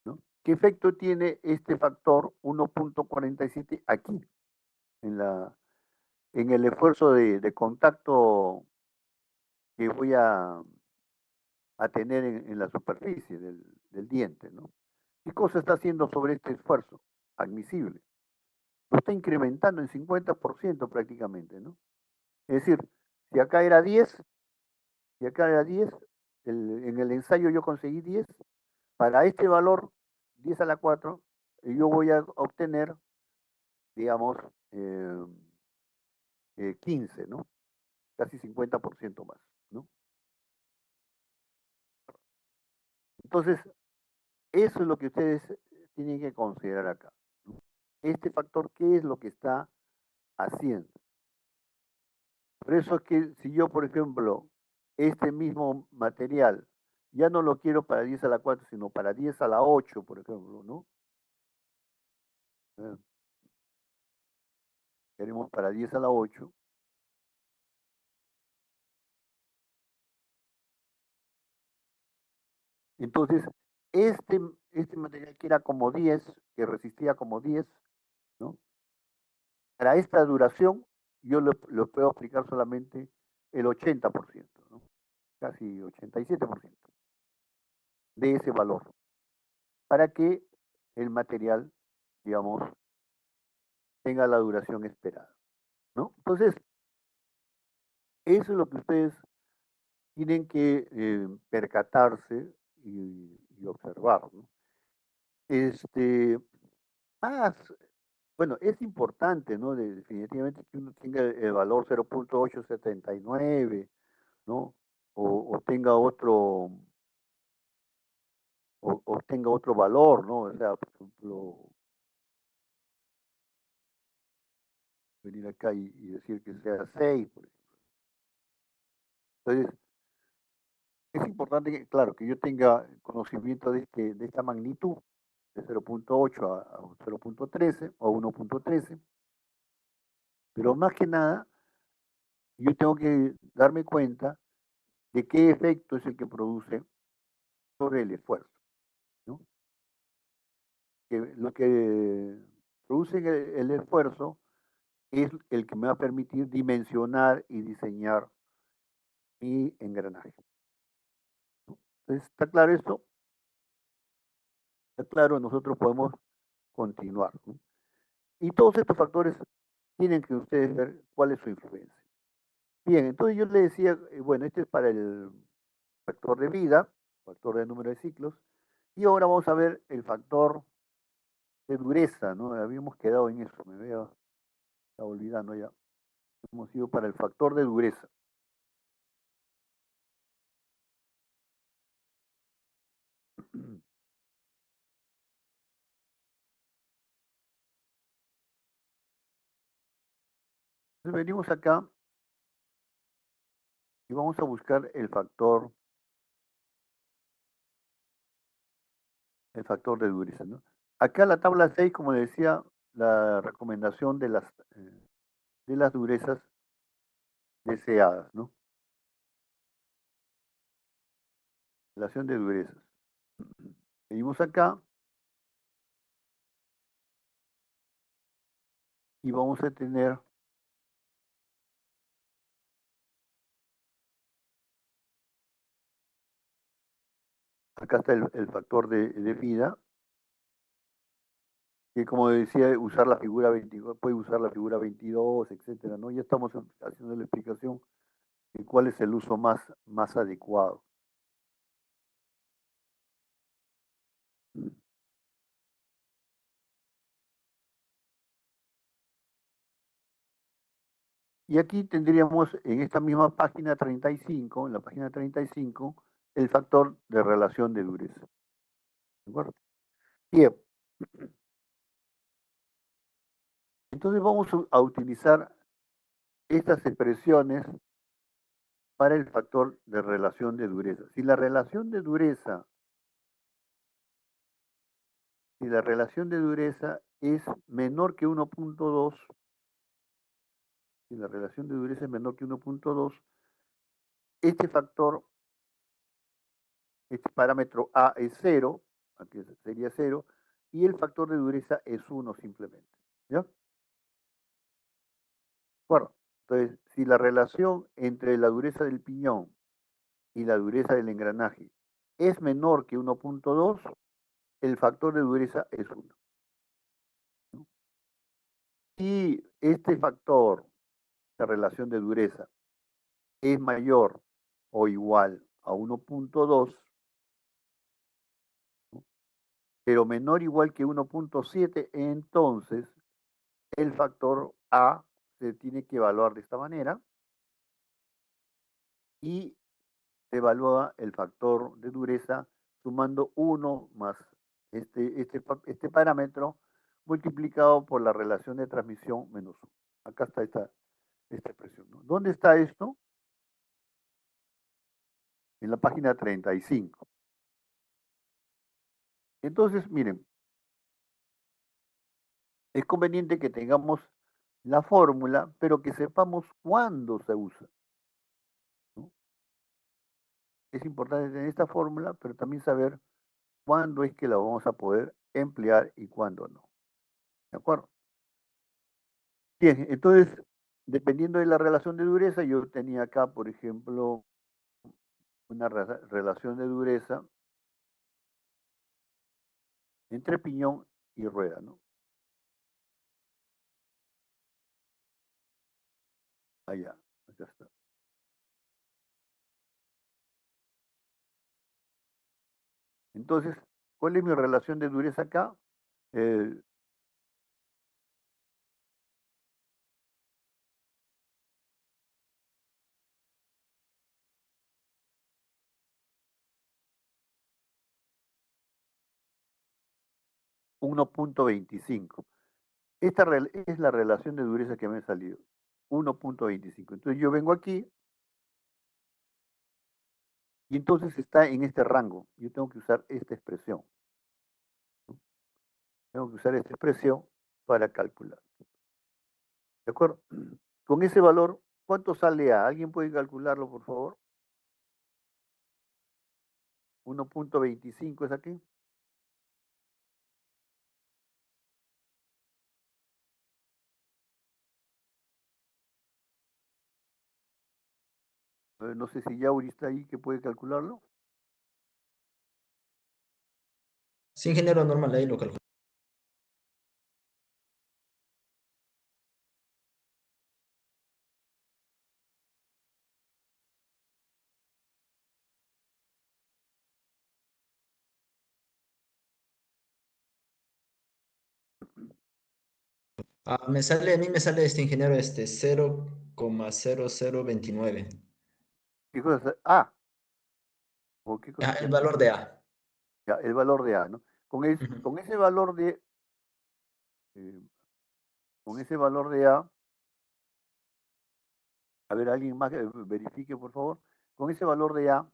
¿no? ¿Qué efecto tiene este factor 1.47 aquí, en el esfuerzo de contacto que voy a tener en la superficie del diente, ¿no? ¿Qué cosa está haciendo sobre este esfuerzo? Admisible. Lo está incrementando en 50% prácticamente, ¿no? Es decir, si acá era 10, si acá era 10, en el ensayo yo conseguí 10, para este valor, 10 a la 4, yo voy a obtener, digamos, 15, ¿no? Casi 50% más, ¿no? Entonces, eso es lo que ustedes tienen que considerar acá, ¿no? Este factor, ¿qué es lo que está haciendo? Por eso es que si yo, por ejemplo, este mismo material ya no lo quiero para 10 a la 4, sino para 10 a la 8, por ejemplo, ¿no? Eh, Queremos para 10 a la 8. Entonces, este, este material que era como 10, que resistía como 10, ¿no? Para esta duración, yo lo puedo aplicar solamente el 80%, ¿no? Casi 87% de ese valor, para que el material, digamos, tenga la duración esperada, ¿no? Entonces, eso es lo que ustedes tienen que percatarse y observar, ¿no? Este, más, bueno, es importante, ¿no? Definitivamente que uno tenga el valor 0.879, ¿no? O tenga o tenga otro valor, ¿no? O sea, por ejemplo, venir acá y decir que sea 6, por ejemplo. Entonces, es importante que, claro, que yo tenga conocimiento de esta magnitud, de 0.8 a 0.13 o 1.13, pero más que nada, yo tengo que darme cuenta de qué efecto es el que produce sobre el esfuerzo, ¿no? Que lo que produce el esfuerzo es el que me va a permitir dimensionar y diseñar mi engranaje. Entonces, ¿está claro esto? Está claro, nosotros podemos continuar, ¿no? Y todos estos factores tienen que ustedes ver cuál es su influencia. Bien, entonces yo le decía, bueno, este es para el factor de vida, factor de número de ciclos, y ahora vamos a ver el factor de dureza, ¿no? Habíamos quedado en eso, me había estado olvidando ya. Hemos ido para el factor de dureza. Entonces venimos acá y vamos a buscar el factor de dureza, ¿no? Acá la tabla 6, como decía, la recomendación de las durezas deseadas, ¿no? Relación de durezas. Seguimos acá y vamos a tener, acá está el factor de vida, que como decía, usar la figura 22, puede usar la figura 22, etcétera, ¿no? Ya estamos haciendo la explicación de cuál es el uso más adecuado. Y aquí tendríamos en esta misma página 35, en la página 35, el factor de relación de dureza. ¿De acuerdo? Bien, entonces vamos a utilizar estas expresiones para el factor de relación de dureza. Si la relación de dureza es menor que 1.2, si la relación de dureza es menor que 1.2, este factor, este parámetro A es cero, aquí sería cero, y el factor de dureza es 1 simplemente. ¿Ya? Bueno, entonces, si la relación entre la dureza del piñón y la dureza del engranaje es menor que 1.2, el factor de dureza es 1. Si este factor de relación de dureza es mayor o igual a 1.2, pero menor o igual que 1.7, entonces el factor A se tiene que evaluar de esta manera y se evalúa el factor de dureza sumando 1 más este parámetro multiplicado por la relación de transmisión menos 1. Acá está esta expresión, ¿no? ¿Dónde está esto? En la página 35. Entonces, miren, es conveniente que tengamos la fórmula, pero que sepamos cuándo se usa, ¿no? Es importante tener esta fórmula, pero también saber cuándo es que la vamos a poder emplear y cuándo no. ¿De acuerdo? Bien, entonces, dependiendo de la relación de dureza, yo tenía acá, por ejemplo, una relación de dureza entre piñón y rueda, ¿no? Allá, acá está. Entonces, ¿cuál es mi relación de dureza acá? Eh, 1.25. Esta es la relación de dureza que me ha salido. 1.25. Entonces yo vengo aquí y entonces está en este rango. Yo tengo que usar esta expresión. Tengo que usar esta expresión para calcular. ¿De acuerdo? Con ese valor, ¿cuánto sale A? ¿Alguien puede calcularlo, por favor? 1.25 es aquí. No sé si Yauri está ahí que puede calcularlo. Sí, ingeniero normal, ahí lo calculo. A mí me sale este ingeniero 0,0029. ¿Qué cosa? Ah, ¿o qué cosa Ah, te el sale? valor de A. Ya, el valor de A, ¿no? Ujú. Con ese valor eh, con ese valor de a ver, alguien más que verifique, por favor. Con ese valor de A,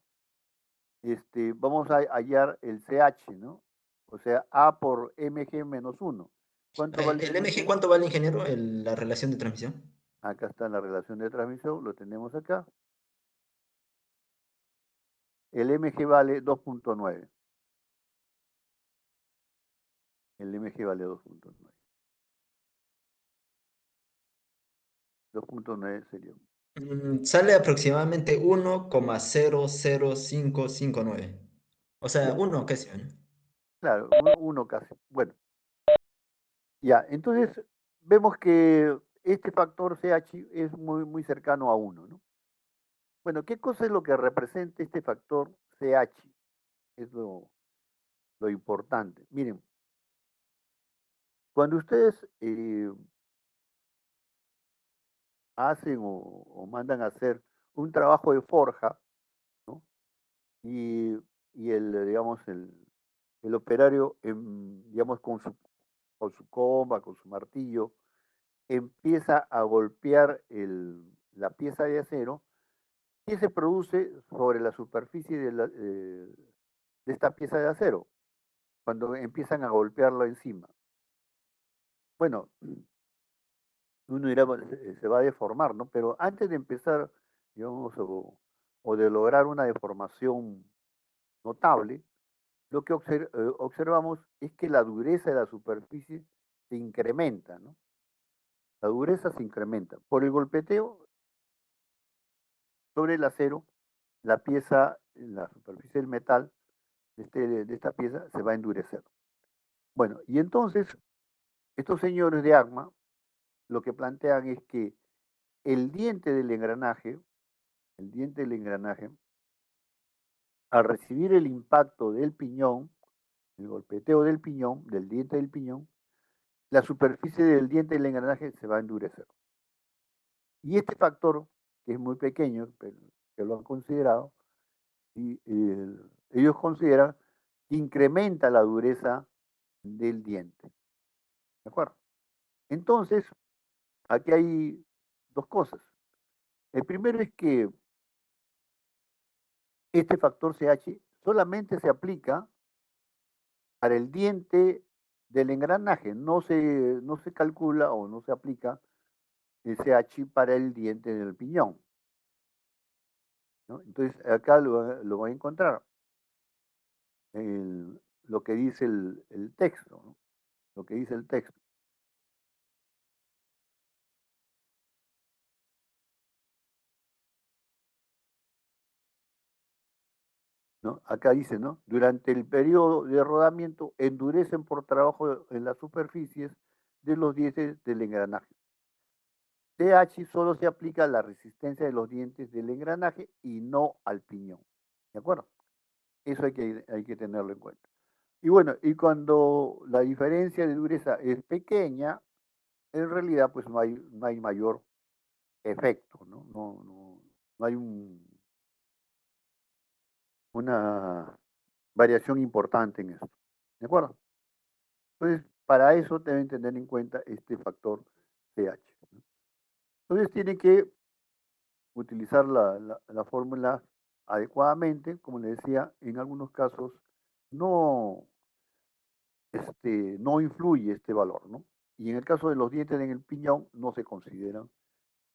vamos a hallar el CH, ¿no? O sea, A por mg menos 1. ¿Cuánto vale ¿El MG mg? cuánto vale, ingeniero? La relación de transmisión. Acá está la relación de transmisión, lo tenemos acá. El mg vale 2.9. El mg vale 2.9. 2.9 sería. Sale aproximadamente 1,00559. O sea, Ya, uno casi, ¿no? claro, uno casi. Bueno, ya, entonces vemos que este factor CH es muy cercano a 1, ¿no? Bueno, ¿qué cosa es lo que representa este factor CH? Es lo importante. Miren, cuando ustedes hacen o mandan a hacer un trabajo de forja, ¿no? Y, y digamos, el operario, digamos, con su comba, con su martillo, empieza a golpear la pieza de acero que se produce sobre la superficie de esta pieza de acero, cuando empiezan a golpearlo encima. Bueno, uno dirá, "Bueno, se va a deformar, ¿no?" Pero antes de empezar, digamos, o de lograr una deformación notable, lo que observamos es que la dureza de la superficie se incrementa, ¿no? La dureza se incrementa. Por el golpeteo sobre el acero, la superficie del metal de esta pieza se va a endurecer. Bueno, y entonces estos señores de ACMA lo que plantean es que el diente del engranaje, el diente del engranaje, al recibir el impacto del piñón, el golpeteo del piñón, del diente del piñón, la superficie del diente del engranaje se va a endurecer. Y este factor, que es muy pequeño, pero que lo han considerado, y ellos consideran que incrementa la dureza del diente. ¿De acuerdo? Entonces, aquí hay dos cosas. El primero es que este factor CH solamente se aplica para el diente del engranaje, no se calcula o no se aplica el CH para el diente del piñón, ¿no? Entonces, acá lo voy a encontrar, lo que dice el texto, ¿no? Lo que dice el texto, ¿no? Acá dice, ¿no? Durante el periodo de rodamiento endurecen por trabajo en las superficies de los dientes del engranaje. TH solo se aplica a la resistencia de los dientes del engranaje y no al piñón. ¿De acuerdo? Eso hay que tenerlo en cuenta. Y bueno, y cuando la diferencia de dureza es pequeña, en realidad pues no hay mayor efecto, ¿no? No hay una variación importante en eso. ¿De acuerdo? Entonces, para eso deben tener en cuenta este factor CH, ¿no? Entonces, tienen que utilizar la fórmula adecuadamente, como les decía, en algunos casos no, no influye este valor, ¿no? Y en el caso de los dientes en el piñón no se consideran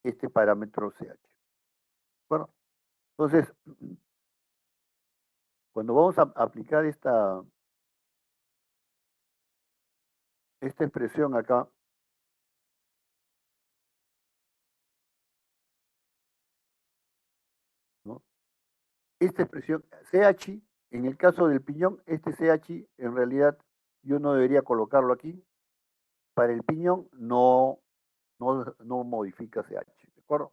este parámetro CH. Bueno, entonces, cuando vamos a aplicar esta expresión acá, ¿no? Esta expresión CH, en el caso del piñón, este CH en realidad yo no debería colocarlo aquí. Para el piñón no modifica CH, ¿de acuerdo?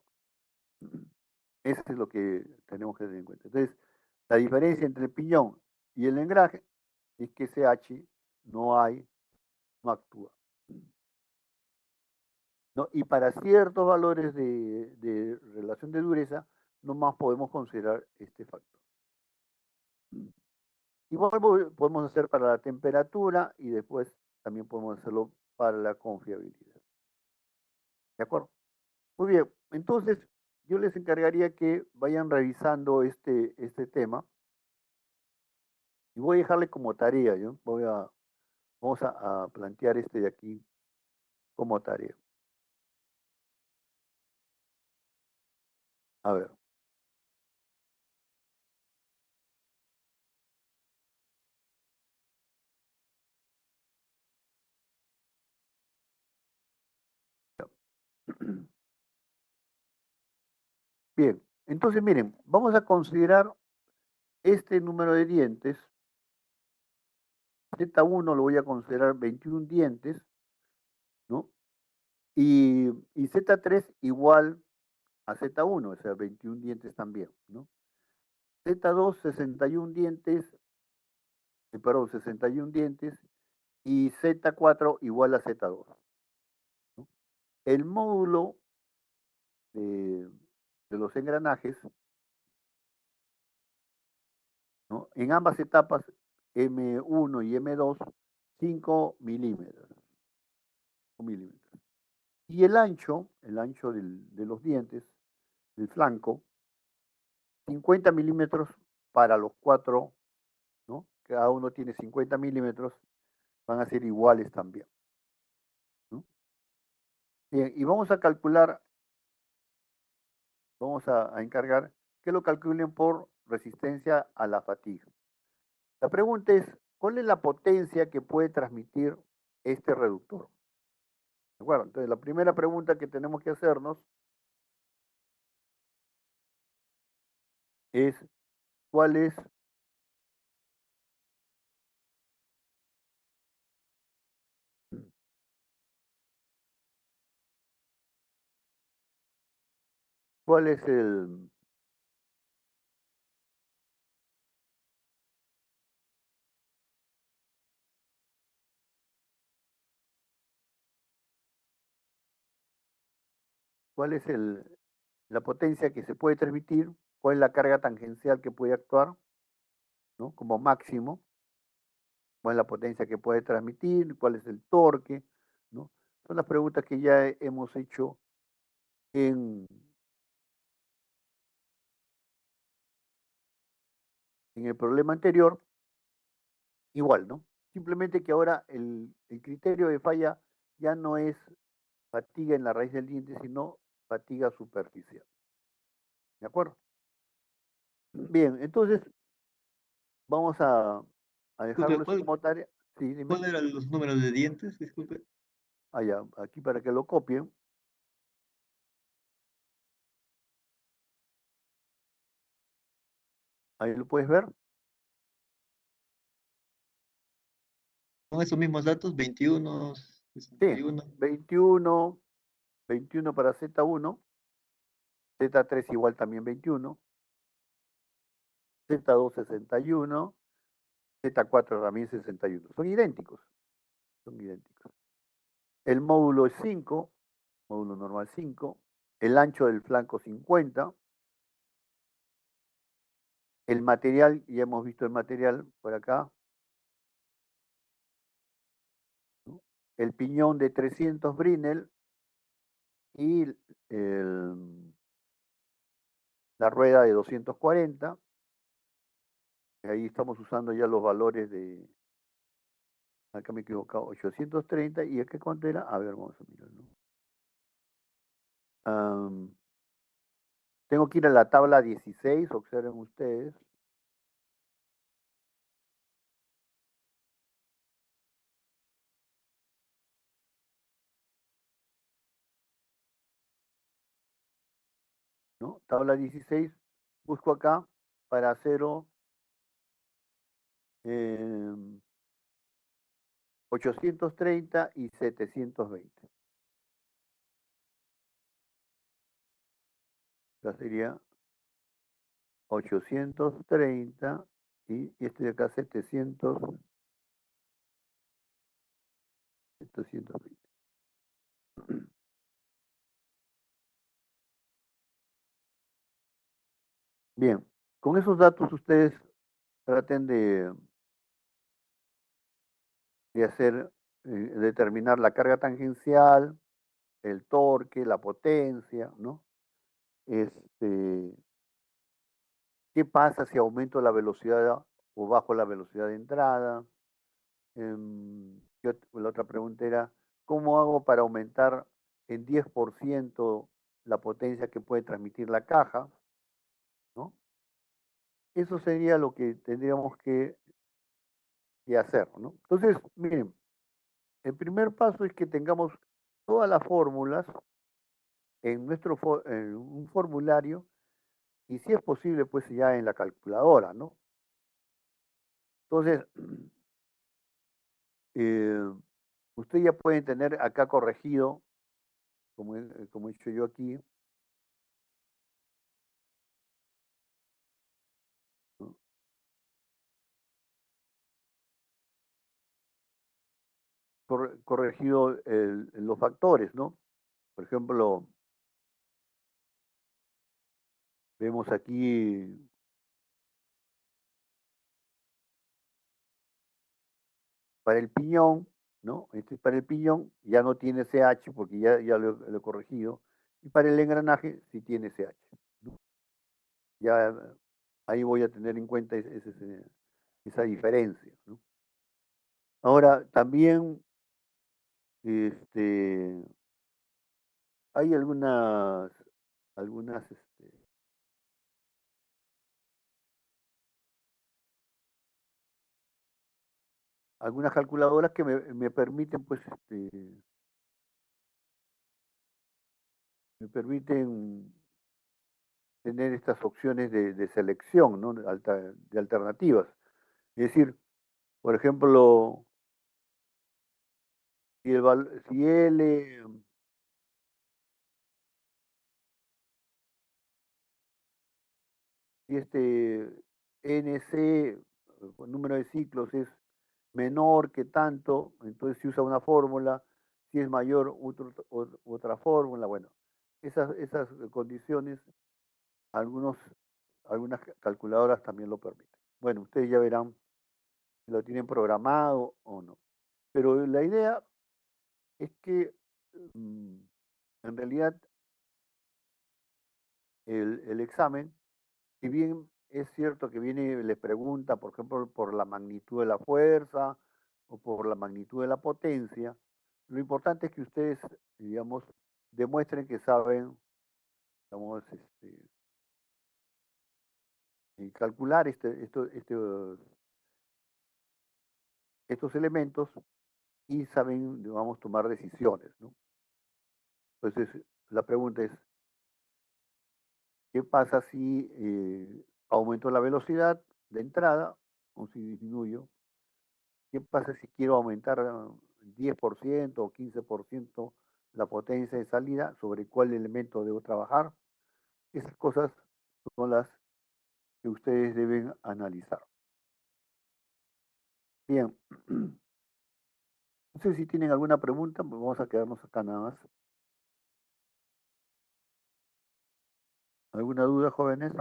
Eso es lo que tenemos que tener en cuenta. Entonces, la diferencia entre el piñón y el engraje es que CH no hay, no actúa. ¿No? Y para ciertos valores de relación de dureza, no más podemos considerar este factor. Igual podemos hacer para la temperatura y después también podemos hacerlo para la confiabilidad. ¿De acuerdo? Muy bien, entonces yo les encargaría que vayan revisando este tema y voy a dejarle como tarea, ¿yo? Vamos a plantear este de aquí como tarea. A ver. Bien, entonces miren, vamos a considerar este número de dientes. Z1 lo voy a considerar 21 dientes, ¿no? Y Z3 igual a Z1, o sea, 21 dientes también, ¿no? Z2, 61 dientes, perdón, 61 dientes, y Z4 igual a Z2, ¿no? El módulo de, de los engranajes, ¿no? En ambas etapas, M1 y M2, 5 milímetros, 5 milímetros. Y el ancho de los dientes, del flanco, 50 milímetros para los cuatro, ¿no? Cada uno tiene 50 milímetros, van a ser iguales también, ¿no? Bien, y vamos a calcular, vamos a encargar que lo calculen por resistencia a la fatiga. La pregunta es, ¿cuál es la potencia que puede transmitir este reductor? ¿De acuerdo? Entonces, la primera pregunta que tenemos que hacernos es, ¿cuál es, cuál es cuál es la potencia que se puede transmitir? ¿Cuál es la carga tangencial que puede actuar, ¿no? Como máximo? ¿Cuál es la potencia que puede transmitir? ¿Cuál es el torque? ¿No? Son las preguntas que ya hemos hecho en, en el problema anterior. Igual, ¿no? Simplemente que ahora el criterio de falla ya no es fatiga en la raíz del diente, sino fatiga superficial. ¿De acuerdo? Bien, entonces vamos a Disculpe, dejarlo eso como tarea. Sí, dime. ¿cuál eran los números de dientes? Disculpe. Allá, aquí para que lo copien. Ahí lo puedes ver. Con esos mismos datos, 21, Sí, 61. 21, 21 para Z1, Z3 igual también 21, Z2 61, Z4 también 61. Son idénticos, son idénticos. El módulo es 5, módulo normal 5, el ancho del flanco 50, el material, ya hemos visto el material por acá, ¿no? El piñón de 300 Brinell y la rueda de 240. Ahí estamos usando ya los valores de, acá me he equivocado, 830, y acá cuánto era, a ver, vamos a mirarlo. Tengo que ir a la tabla 16, observen ustedes. ¿no? Tabla 16, busco acá para acero 830 y 720. Ya sería 830 y este de acá 720. Bien, con esos datos ustedes traten de hacer, determinar la carga tangencial, el torque, la potencia, ¿no? ¿Qué pasa si aumento la velocidad o bajo la velocidad de entrada? La otra pregunta era, ¿cómo hago para aumentar en 10% la potencia que puede transmitir la caja? ¿No? Eso sería lo que tendríamos que hacer, ¿no? Entonces, miren, el primer paso es que tengamos todas las fórmulas en un formulario y si es posible, pues ya en la calculadora, ¿no? Entonces, eh, ustedes ya pueden tener acá corregido, como he hecho yo aquí, ¿no? Corregido los factores, ¿no? Por ejemplo, vemos aquí para el piñón, ¿no? Este es para el piñón, ya no tiene CH porque ya lo he corregido. Y para el engranaje sí tiene CH, ¿no? Ya ahí voy a tener en cuenta esa diferencia, ¿no? Ahora, también este, hay algunas algunas calculadoras que me permiten, pues, me permiten tener estas opciones de selección, ¿no? De alternativas. Es decir, por ejemplo, si si este NC, el número de ciclos es menor que tanto, entonces se usa una fórmula, si es mayor, otra fórmula, bueno, esas condiciones, algunos, algunas calculadoras también lo permiten. Bueno, ustedes ya verán si lo tienen programado o no. Pero la idea es que mm, en realidad el examen, si bien es cierto que viene, le pregunta, por ejemplo, por la magnitud de la fuerza o por la magnitud de la potencia, lo importante es que ustedes, digamos, demuestren que saben, digamos, calcular estos elementos y saben, digamos, tomar decisiones, ¿no? Entonces, la pregunta es, ¿qué pasa si aumento la velocidad de entrada o si disminuyo? ¿Qué pasa si quiero aumentar 10% o 15% la potencia de salida? ¿Sobre cuál elemento debo trabajar? Esas cosas son las que ustedes deben analizar. Bien, no sé si tienen alguna pregunta, pues vamos a quedarnos acá nada más. ¿Alguna duda, jóvenes?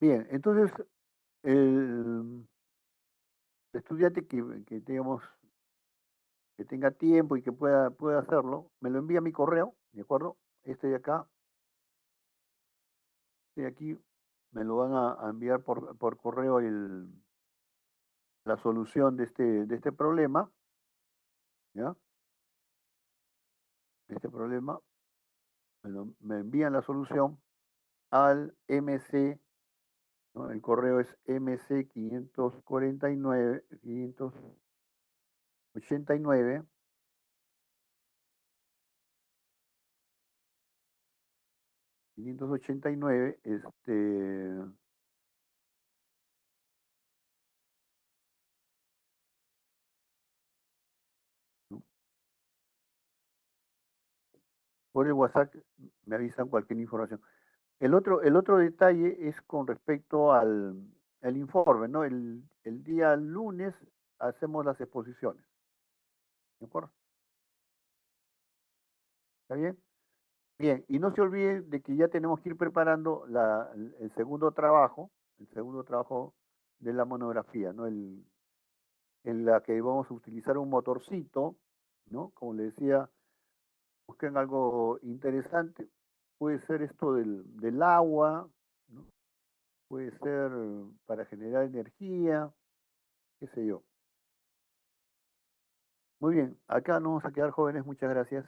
Bien, entonces el estudiante que tenga tiempo y que pueda hacerlo, me lo envía a mi correo, ¿de acuerdo? Este de acá, este de aquí, me lo van a enviar por correo la solución de este problema, ¿ya? Este problema, me envían la solución al MC, ¿no? El correo es MC 589, 589 589, ¿no? Por el WhatsApp me avisan cualquier información. El otro detalle es con respecto al informe, ¿no? El día lunes hacemos las exposiciones, ¿de acuerdo? ¿Está bien? Bien, y no se olviden de que ya tenemos que ir preparando el segundo trabajo de la monografía, ¿no? En la que vamos a utilizar un motorcito, ¿no? Como le decía, busquen algo interesante. Puede ser esto del agua, ¿no? Puede ser para generar energía, qué sé yo. Muy bien, acá nos vamos a quedar jóvenes, muchas gracias.